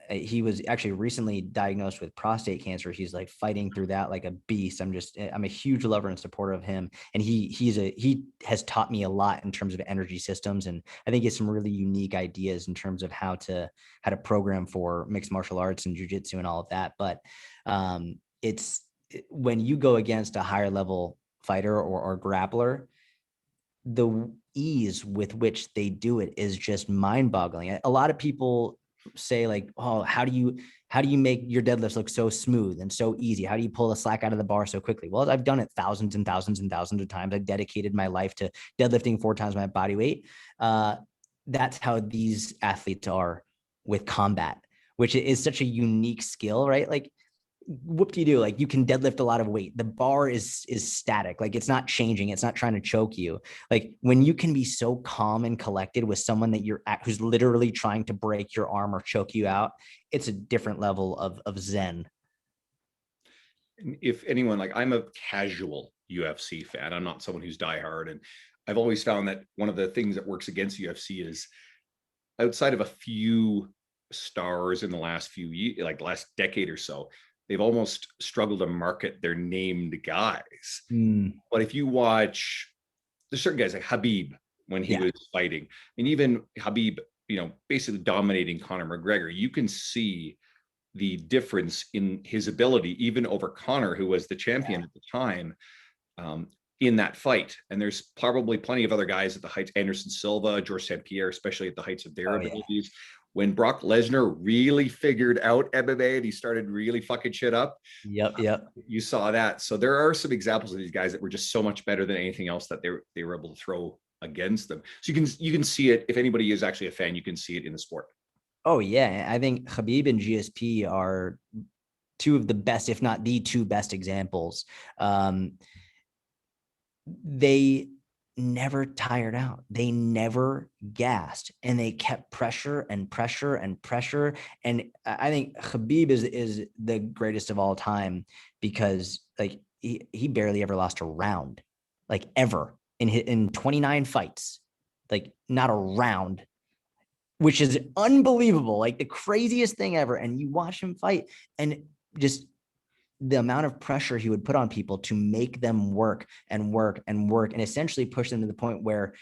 He was actually recently diagnosed with prostate cancer. He's like fighting through that like a beast. I'm a huge lover and supporter of him. And he has taught me a lot in terms of energy systems. And I think he has some really unique ideas in terms of how to program for mixed martial arts and jiu-jitsu and all of that. But it's when you go against a higher level fighter or grappler, the ease with which they do it is just mind-boggling. A lot of people say like, oh, how do you make your deadlifts look so smooth and so easy? How do you pull the slack out of the bar so quickly? Well, I've done it thousands and thousands and thousands of times. I've dedicated my life to deadlifting 4 times my body weight. That's how these athletes are with combat, which is such a unique skill, right? Like, what do you do? Like, you can deadlift a lot of weight. The bar is static. Like, it's not changing. It's not trying to choke you. Like, when you can be so calm and collected with someone that who's literally trying to break your arm or choke you out, it's a different level of zen. If anyone, like, I'm a casual UFC fan. I'm not someone who's diehard. And I've always found that one of the things that works against UFC is, outside of a few stars in the last few years, like last decade or so, they've almost struggled to market their named guys. But if you watch, there's certain guys like Habib when he was fighting, and even Habib, basically dominating Conor McGregor, you can see the difference in his ability, even over Conor, who was the champion at the time, in that fight. And there's probably plenty of other guys at the heights, Anderson Silva, George St. Pierre, especially at the heights of their abilities. When Brock Lesnar really figured out MMA and he started really fucking shit up. Yep. You saw that. So there are some examples of these guys that were just so much better than anything else that they were able to throw against them. So you can see it. If anybody is actually a fan, you can see it in the sport. Oh yeah. I think Habib and GSP are two of the best, if not the two best examples. They never tired out. They never gassed, and they kept pressure and pressure and pressure. And I think Khabib is the greatest of all time, because like he barely ever lost a round, like ever in 29 fights, like not a round, which is unbelievable, like the craziest thing ever. And you watch him fight, and just the amount of pressure he would put on people to make them work and work and work, and essentially push them to the point where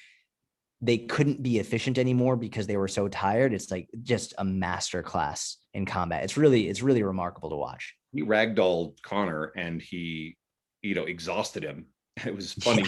they couldn't be efficient anymore because they were so tired. It's like just a master class in combat. It's really remarkable to watch. He ragdolled Conor and he, exhausted him. It was funny.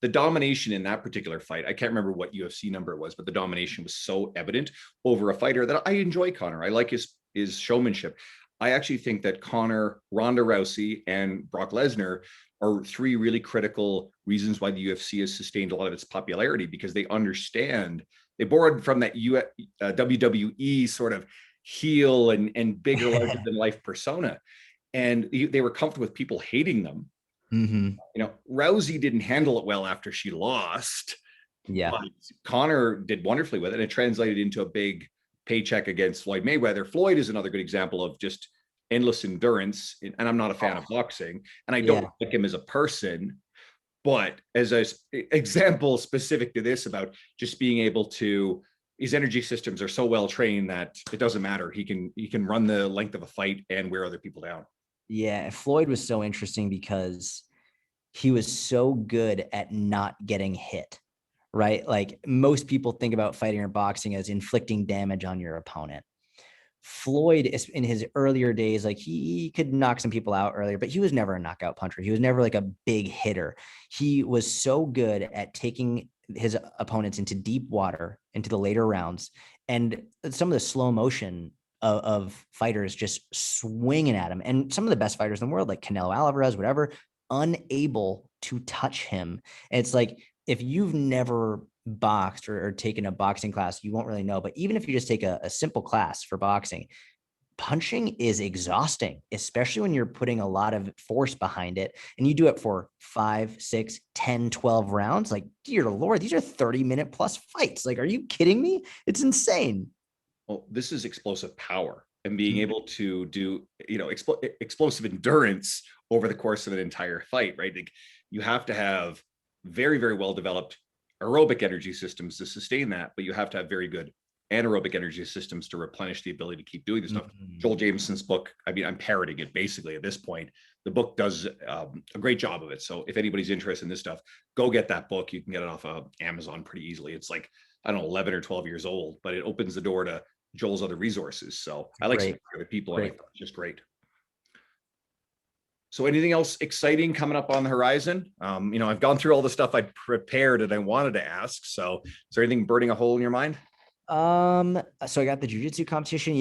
The domination in that particular fight, I can't remember what UFC number it was, but the domination was so evident over a fighter that I enjoy Conor. I like his showmanship. I actually think that Conor, Ronda Rousey, and Brock Lesnar are 3 really critical reasons why the UFC has sustained a lot of its popularity, because they understand, they borrowed from that WWE sort of heel and bigger, larger than life persona. And they were comfortable with people hating them. Rousey didn't handle it well after she lost. Yeah. But Conor did wonderfully with it. And it translated into a big paycheck against Floyd Mayweather. Floyd is another good example of just endless endurance. And I'm not a fan of boxing, and I don't like him as a person, but as an example specific to this, about just being able to, his energy systems are so well trained that it doesn't matter. He can run the length of a fight and wear other people down. Yeah. Floyd was so interesting because he was so good at not getting hit, right? Like, most people think about fighting or boxing as inflicting damage on your opponent. Floyd in his earlier days, like he could knock some people out earlier, but he was never a knockout puncher. He was never like a big hitter. He was so good at taking his opponents into deep water, into the later rounds, and some of the slow motion of fighters just swinging at him. And some of the best fighters in the world, like Canelo Alvarez, whatever, unable to touch him. And it's like, if you've never boxed or taken a boxing class, you won't really know. But even if you just take a simple class for boxing, punching is exhausting, especially when you're putting a lot of force behind it and you do it for 5, 6, 10, 12 rounds. Like, dear Lord, these are 30-minute plus fights. Like, are you kidding me? It's insane. Well, this is explosive power and being able to do, explosive endurance over the course of an entire fight, right? Like, you have to have very, very well developed aerobic energy systems to sustain that, but you have to have very good anaerobic energy systems to replenish the ability to keep doing this stuff. Joel Jameson's book, I mean, I'm parroting it basically at this point. The book does a great job of it. So if anybody's interested in this stuff, go get that book. You can get it off of Amazon pretty easily. It's like, I don't know, 11 or 12 years old, but it opens the door to Joel's other resources. So I like some other people, and I thought it was just great. So anything else exciting coming up on the horizon? I've gone through all the stuff I prepared and I wanted to ask. So is there anything burning a hole in your mind? So I got the jiu-jitsu competition.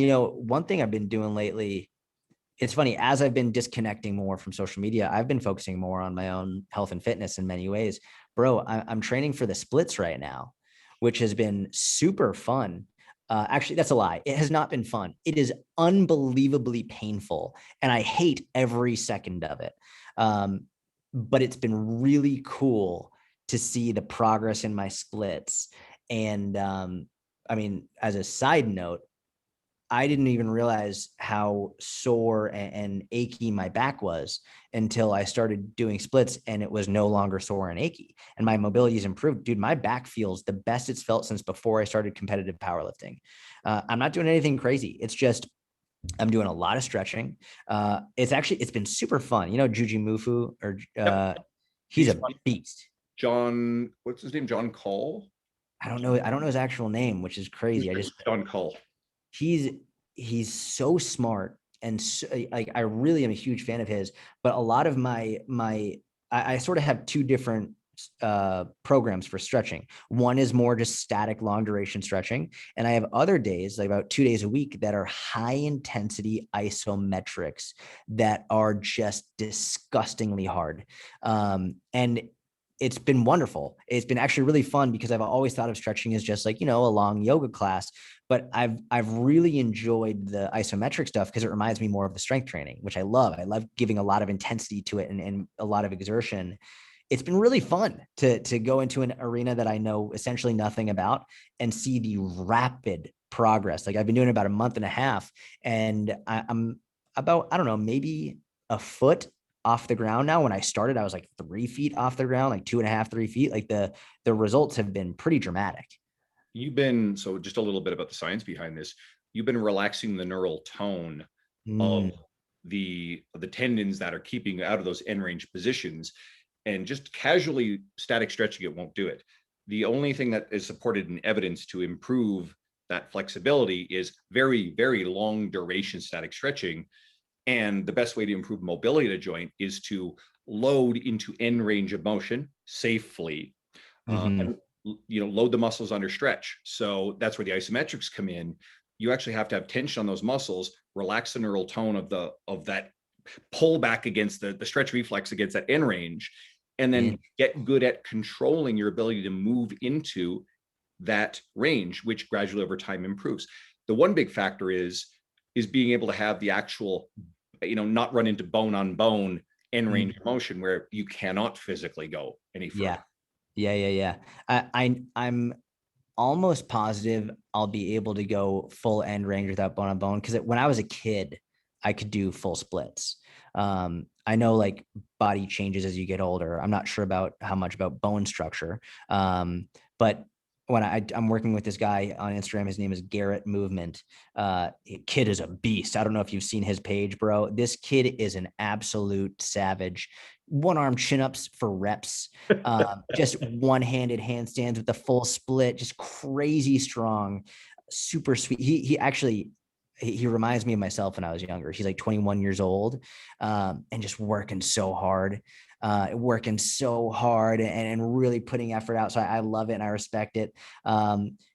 One thing I've been doing lately, it's funny, as I've been disconnecting more from social media, I've been focusing more on my own health and fitness in many ways. Bro, I'm training for the splits right now, which has been super fun. Actually, that's a lie. It has not been fun. It is unbelievably painful, and I hate every second of it. But it's been really cool to see the progress in my splits. And I mean, as a side note, I didn't even realize how sore and achy my back was until I started doing splits, and it was no longer sore and achy. And my mobility has improved. Dude, my back feels the best it's felt since before I started competitive powerlifting. I'm not doing anything crazy. It's just, I'm doing a lot of stretching. It's been super fun. Juji Mufu, or he's a beast. John, what's his name? John Call? I don't know his actual name, which is crazy. John Call. He's so smart, and so, like, I really am a huge fan of his. But a lot of I sort of have two different programs for stretching. One is more just static long duration stretching, and I have other days, like about 2 days a week, that are high intensity isometrics that are just disgustingly hard. And it's been wonderful. It's been actually really fun because I've always thought of stretching as just like, a long yoga class, but I've really enjoyed the isometric stuff because it reminds me more of the strength training, which I love. I love giving a lot of intensity to it and a lot of exertion. It's been really fun to go into an arena that I know essentially nothing about and see the rapid progress. Like, I've been doing it about a month and a half, and I'm about, I don't know, maybe a foot off the ground now. When I started, I was like 3 feet off the ground, like 2.5, 3 feet. Like, the results have been pretty dramatic. So just a little bit about the science behind this. You've been relaxing the neural tone of the tendons that are keeping out of those end range positions, and just casually static stretching it won't do it. The only thing that is supported in evidence to improve that flexibility is very, very long duration static stretching. And the best way to improve mobility of the joint is to load into end range of motion safely, and load the muscles under stretch. So that's where the isometrics come in. You actually have to have tension on those muscles, relax the neural tone of that pull back against the stretch reflex against that end range, and then get good at controlling your ability to move into that range, which gradually over time improves. The one big factor is being able to have the actual, not run into bone on bone end range of motion where you cannot physically go any further. Yeah. I'm almost positive I'll be able to go full end range without bone on bone, because when I was a kid, I could do full splits. I know, like, body changes as you get older. I'm not sure about how much about bone structure, but when I'm working with this guy on Instagram, his name is Garrett Movement. Kid is a beast. I don't know if you've seen his page, bro. This kid is an absolute savage. One arm chin ups for reps, just one-handed handstands with the full split, just crazy strong, super sweet. He actually, he reminds me of myself when I was younger. He's like 21 years old, and just working so hard, and really putting effort out. So I love it and I respect it.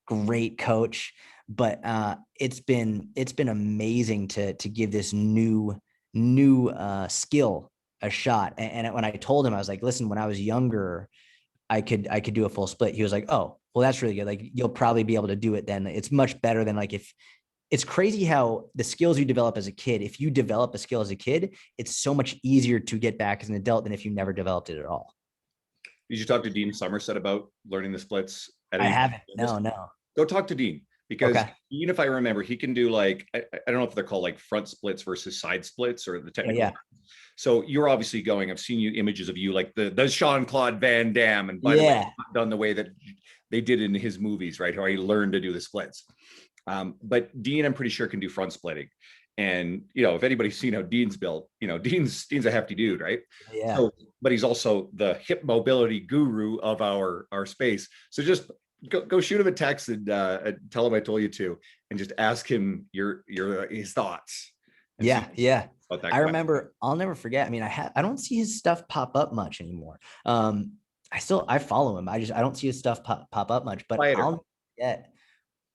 Great coach, but it's been amazing to give this new skill a shot. And when I told him, I was like, listen, when I was younger, I could do a full split. He was like, oh, well, that's really good. Like, you'll probably be able to do it then. It's much better than like, if it's crazy how the skills you develop as a kid, if you develop a skill as a kid, it's so much easier to get back as an adult than if you never developed it at all. Did you talk to Dean Somerset about learning the splits at I any haven't. point? No. Go talk to Dean, because Okay. Dean, if I remember, he can do like, I don't know if they're called like front splits versus side splits or the technical. Yeah. So you're obviously going, I've seen you images of you like the Jean-Claude Van Damme. And by the way, done the way that they did in his movies, right? How he learned to do the splits. But Dean, I'm pretty sure, can do front splitting. And, if anybody's seen how Dean's built, Dean's a hefty dude, right? Yeah. So, but he's also the hip mobility guru of our space. So just go shoot him a text and tell him I told you to, and just ask him his thoughts. Yeah. Yeah. I remember, I'll never forget. I mean, I don't see his stuff pop up much anymore. I follow him. I don't see his stuff pop up much, but I'll forget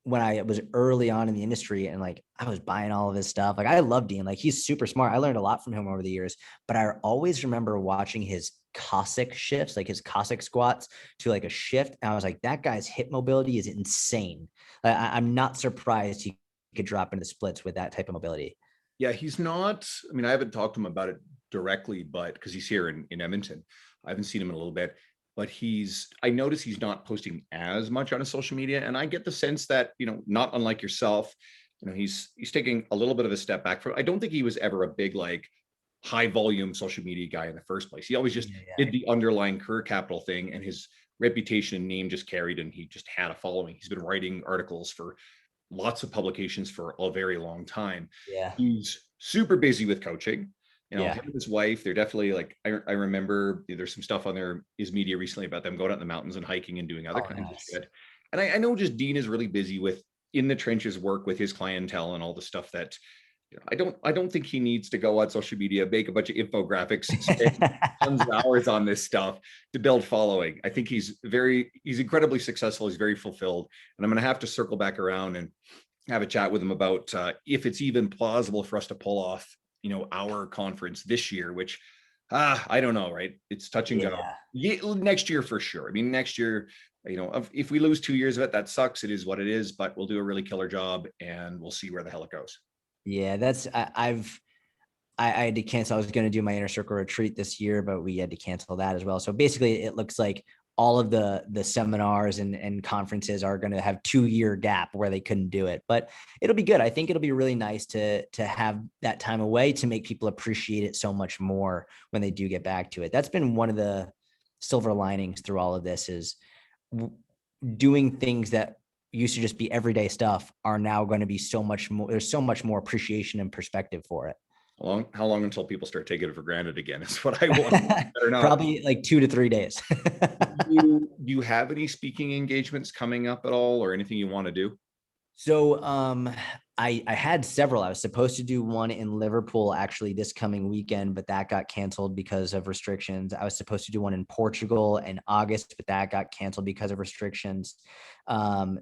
when I was early on in the industry and like I was buying all of his stuff. Like, I love Dean. Like, he's super smart. I learned a lot from him over the years, but I always remember watching his Cossack shifts, like his Cossack squats to like a shift. And I was like, that guy's hip mobility is insane. I'm not surprised he could drop into the splits with that type of mobility. Yeah, he's not, I mean, I haven't talked to him about it directly, but because he's here in Edmonton, I haven't seen him in a little bit, but I notice he's not posting as much on his social media. And I get the sense that, not unlike yourself, he's taking a little bit of a step back from, I don't think he was ever a big, like, high volume social media guy in the first place. He always just did the underlying career capital thing, and his reputation and name just carried, and he just had a following. He's been writing articles for lots of publications for a very long time. Yeah. He's super busy with coaching. Him Yeah. and his wife, they're definitely like, I remember there's some stuff on his media recently about them going out in the mountains and hiking and doing other kinds of shit. And I know just Dean is really busy with in the trenches work with his clientele and all the stuff that I don't think he needs to go on social media, make a bunch of infographics, spend tons of hours on this stuff to build following. I think he's incredibly successful. He's very fulfilled. And I'm going to have to circle back around and have a chat with him about if it's even plausible for us to pull off, our conference this year, which I don't know, right? It's touch and go. Yeah, next year for sure. I mean, next year, if we lose 2 years of it, that sucks. It is what it is, but we'll do a really killer job and we'll see where the hell it goes. Yeah, I had to cancel. I was going to do my inner circle retreat this year, but we had to cancel that as well. So basically it looks like all of the seminars and conferences are going to have 2-year gap where they couldn't do it, but it'll be good. I think it'll be really nice to have that time away to make people appreciate it so much more when they do get back to it. That's been one of the silver linings through all of this, is doing things that used to just be everyday stuff are now going to be so much more. There's so much more appreciation and perspective for it. How long until people start taking it for granted again is what I want. Probably like 2 to 3 days. Do you have any speaking engagements coming up at all, or anything you want to do? So I had several. I was supposed to do one in Liverpool actually this coming weekend, but that got canceled because of restrictions. I was supposed to do one in Portugal in August, but that got canceled because of restrictions.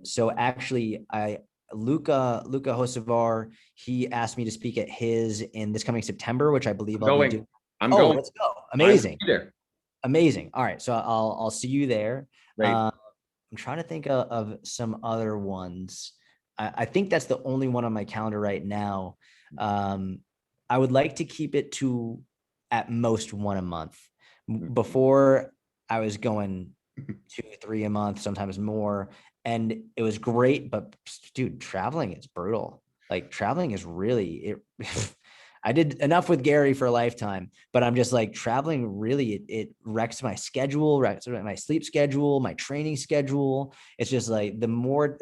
So actually Luca Hocevar, he asked me to speak at his in this coming September, which I believe I'll be doing. I'm going. Let's go. Amazing. Amazing. All right. So I'll see you there. Right. I'm trying to think of some other ones. I think that's the only one on my calendar right now. I would like to keep it to at most one a month. Before I was going 2, 3 a month, sometimes more. And it was great, but dude, traveling is brutal. Like, traveling is really I did enough with Gary for a lifetime, but I'm just like, traveling really, it wrecks my schedule, wrecks my sleep schedule, my training schedule. It's just like, the more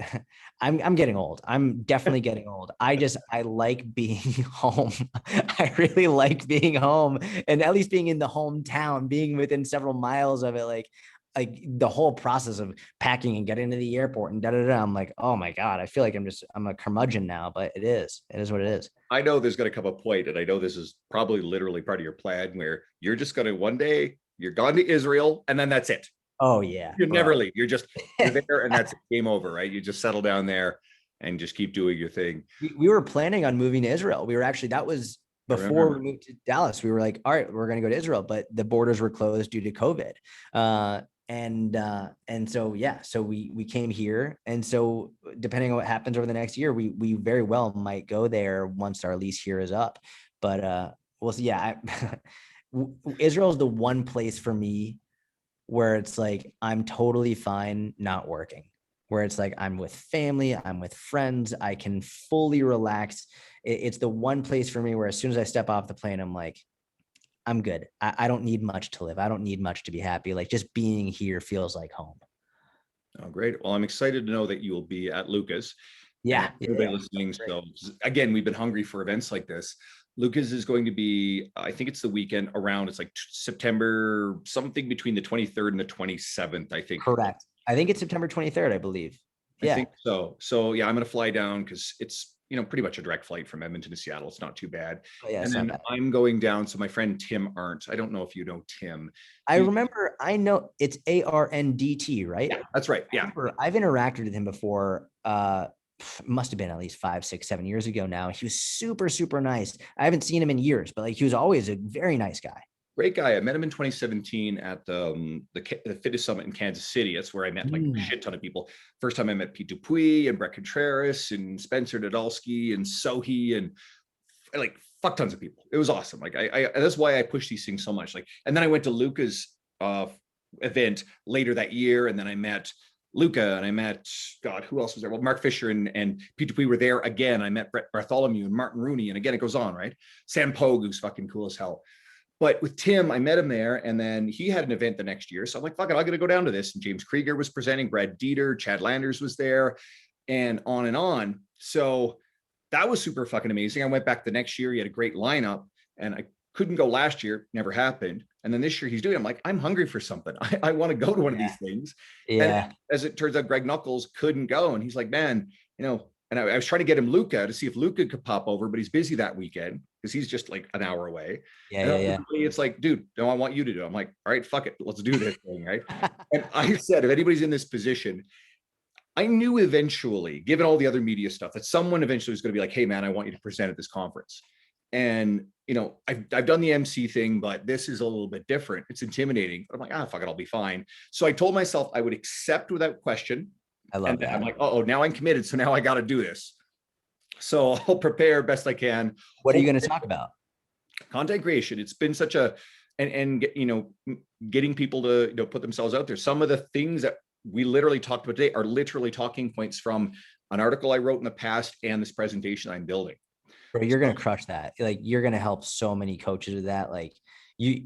I'm getting old. I'm definitely getting old. I like being home. I really like being home, and at least being in the hometown, being within several miles of it. Like, like the whole process of packing and getting to the airport and I'm like, oh my God, I feel like I'm a curmudgeon now, but it is what it is. I know there's going to come a point, and I know this is probably literally part of your plan where you're just going to one day you're gone to Israel, and then that's it. Oh yeah, You bro. never leave. You're there, and that's game over, right? You just settle down there and just keep doing your thing. We were planning on moving to Israel. We were actually, that was I before we remember. moved to Dallas. We were like, all right, we're going to go to Israel, but the borders were closed due to COVID. And so, yeah, so we came here. And so depending on what happens over the next year, we very well might go there once our lease here is up. But well, so yeah, Israel is the one place for me where it's like, I'm totally fine not working, where it's like, I'm with family, I'm with friends, I can fully relax. It's the one place for me where as soon as I step off the plane, I'm like, I'm good. I don't need much to live. I don't need much to be happy. Like just being here feels like home. Oh, great. Well, I'm excited to know that you will be at Lucas. And Yeah. everybody Yeah. listening. So again, we've been hungry for events like this. Lucas is going to be, I think it's the weekend around, it's like September, something between the 23rd and the 27th, I think. Correct. I think it's September 23rd, I believe. I Yeah. think so. So yeah, I'm going to fly down because it's, pretty much a direct flight from Edmonton to Seattle. It's not too bad. Oh, yeah, And it's not then bad. I'm going down. So my friend Tim Arndt, I don't know if you know Tim. I remember, I know it's ARNDT, right? Yeah, that's right. I Yeah. remember I've interacted with him before. Must have been at least 5, 6, 7 years ago now. He was super, super nice. I haven't seen him in years, but like he was always a very nice guy. Great guy. I met him in 2017 at the Fitness Summit in Kansas City. That's where I met like a shit ton of people. First time I met Pete Dupuis and Brett Contreras and Spencer Nadolski and Sohi and like fuck tons of people. It was awesome. Like I that's why I push these things so much. Like, and then I went to Luca's event later that year, and then I met Luca and I met, God, who else was there? Well, Mark Fisher and Pete Dupuis were there again. I met Brett Bartholomew and Martin Rooney, and again it goes on, right? Sam Pogue, who's fucking cool as hell. But with Tim, I met him there, and then he had an event the next year. So I'm like, fuck it, I'm gonna go down to this. And James Krieger was presenting, Brad Dieter, Chad Landers was there, and on and on. So that was super fucking amazing. I went back the next year. He had a great lineup, and I couldn't go last year, never happened. And then this year he's doing it. I'm like, I'm hungry for something. I want to go to one of these things. Yeah. And as it turns out, Greg Knuckles couldn't go. And he's like, man, and I was trying to get him Luca to see if Luca could pop over, but he's busy that weekend because he's just like an hour away. Yeah. It's like, dude, no, I want you to do it. I'm like, all right, fuck it. Let's do this thing, right? And I said, if anybody's in this position, I knew eventually, given all the other media stuff, that someone eventually was going to be like, hey, man, I want you to present at this conference. And, I've done the MC thing, but this is a little bit different. It's intimidating. I'm like, fuck it, I'll be fine. So I told myself I would accept without question. I love that. I'm like, oh, now I'm committed. So now I got to do this. So I'll prepare best I can. What are you going to talk about? Content creation. It's been such a, and getting people to put themselves out there. Some of the things that we literally talked about today are literally talking points from an article I wrote in the past and this presentation I'm building. Bro, you're going to crush that. Like you're going to help so many coaches with that. Like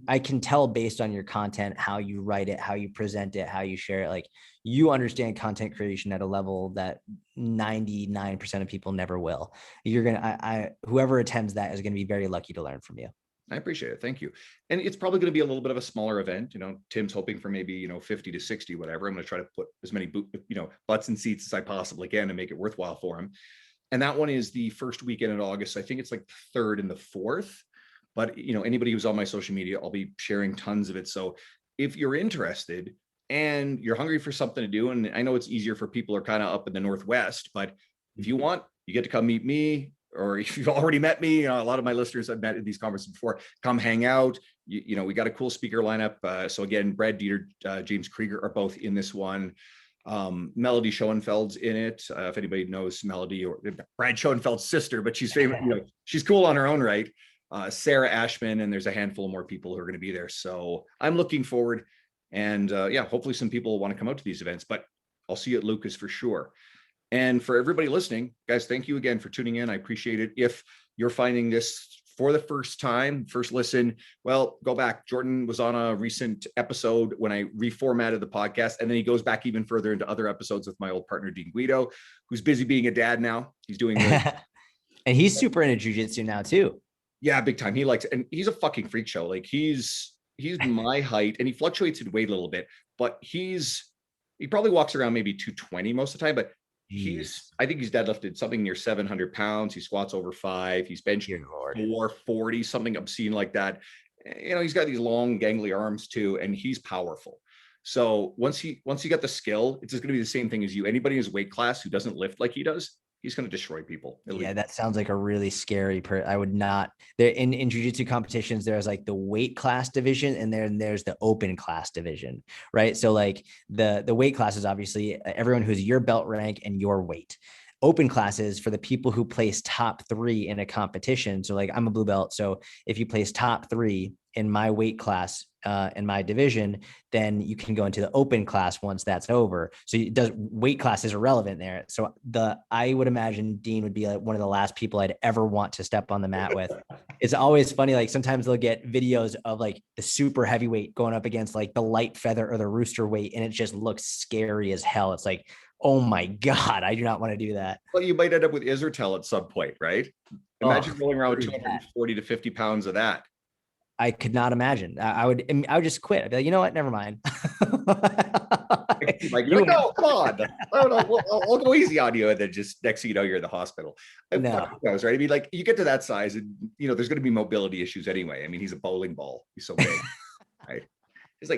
I can tell based on your content, how you write it, how you present it, how you share it. Like you understand content creation at a level that 99% of people never will. You're going to, whoever attends that is going to be very lucky to learn from you. I appreciate it. Thank you. And it's probably going to be a little bit of a smaller event. Tim's hoping for maybe, 50 to 60, whatever. I'm going to try to put as many, butts and seats as I possibly can to make it worthwhile for him. And that one is the first weekend in August. I think it's like the 3rd and the 4th. But, anybody who's on my social media, I'll be sharing tons of it. So if you're interested and you're hungry for something to do, and I know it's easier for people who are kind of up in the Northwest, but if you want, you get to come meet me. Or if you've already met me, a lot of my listeners I've met at these conferences before, come hang out. We got a cool speaker lineup. So again, Brad Dieter, James Krieger are both in this one. Melody Schoenfeld's in it. If anybody knows Melody, or Brad Schoenfeld's sister, but she's famous, she's cool on her own right. Sarah Ashman, and there's a handful of more people who are going to be there. So I'm looking forward, and hopefully some people want to come out to these events, but I'll see you at Lucas for sure. And for everybody listening, guys, thank you again for tuning in. I appreciate it. If you're finding this for the first time, first listen, well, go back. Jordan was on a recent episode when I reformatted the podcast, and then he goes back even further into other episodes with my old partner, Dean Guido, who's busy being a dad now. He's doing really and he's super into jiu-jitsu now too. Yeah, big time. He likes it. And he's a fucking freak show. Like he's my height, and he fluctuates in weight a little bit, but he probably walks around maybe 220 most of the time, but Jeez, I think he's deadlifted something near 700 pounds. He squats over 5. He's benched dear Lord. 440, something obscene like that. He's got these long gangly arms too, and he's powerful. So once you got the skill, it's just going to be the same thing as you. Anybody in his weight class who doesn't lift like he does, he's going to destroy people. Yeah, that sounds like a really scary I would not there in jiu-jitsu competitions, there's like the weight class division and then there's the open class division, right? So like the weight class is obviously everyone who's your belt rank and your weight. Open classes for the people who place top 3 in a competition. So like I'm a blue belt. So if you place top 3 in my weight class in my division, then you can go into the open class once that's over. So weight class is irrelevant there. So I would imagine Dean would be like one of the last people I'd ever want to step on the mat with. It's always funny. Like sometimes they'll get videos of like the super heavyweight going up against like the light feather or the rooster weight. And it just looks scary as hell. It's like, oh my God, I do not want to do that. Well, you might end up with Israel at some point, right? Imagine rolling around with 240 to 50 pounds of that. I could not imagine. I would just quit. I'd be like, you know what? Never mind. No, come on. I'll go easy on you. And then just next thing you know, you're in the hospital. No. Knows, right? I mean, like you get to that size and, there's going to be mobility issues anyway. I mean, he's a bowling ball. He's so big, right?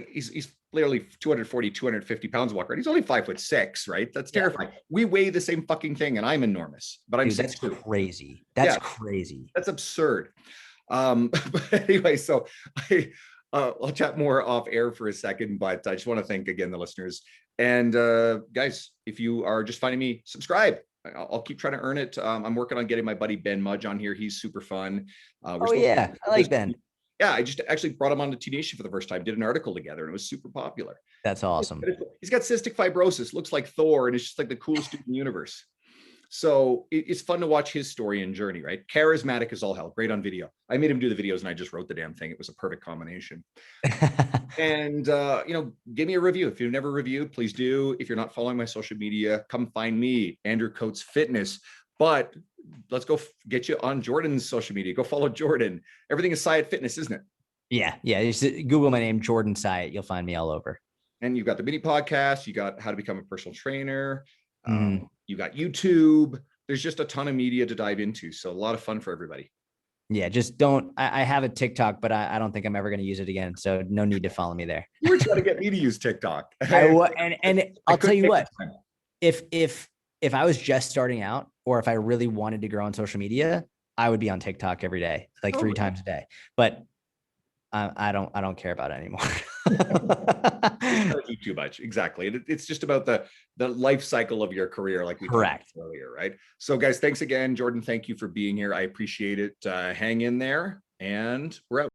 He's literally 240, 250 pounds walker. And he's only 5'6", right? That's terrifying. Yeah. We weigh the same fucking thing and I'm enormous, but I'm that's crazy. That's crazy. That's absurd. But anyway, so I'll chat more off air for a second, but I just want to thank again the listeners and guys, if you are just finding me, subscribe. I'll keep trying to earn it. I'm working on getting my buddy Ben Mudge on here. He's super fun. I like Ben. Yeah, I just actually brought him on to T Nation for the first time, did an article together, and it was super popular. That's awesome. He's got cystic fibrosis, looks like Thor, and it's just like the coolest dude in the universe. So it's fun to watch his story and journey, right? Charismatic as all hell, great on video. I made him do the videos and I just wrote the damn thing. It was a perfect combination. And, give me a review. If you've never reviewed, please do. If you're not following my social media, come find me, Andrew Coates Fitness. But let's go get you on Jordan's social media. Go follow Jordan. Everything is Syatt Fitness, isn't it? Yeah. Just Google my name, Jordan Syatt. You'll find me all over. And you've got the mini podcast. You got how to become a personal trainer. You got YouTube. There's just a ton of media to dive into. So a lot of fun for everybody. Yeah, just I have a TikTok, but I don't think I'm ever going to use it again. So no need to follow me there. You were trying to get me to use TikTok. And I'll tell you what, if I was just starting out or if I really wanted to grow on social media, I would be on TikTok every day, like 3 times a day. But I don't care about it anymore. Do too much. Exactly. It's just about the life cycle of your career, like we talked earlier, right? So guys, thanks again. Jordan, thank you for being here. I appreciate it. Hang in there and we're out.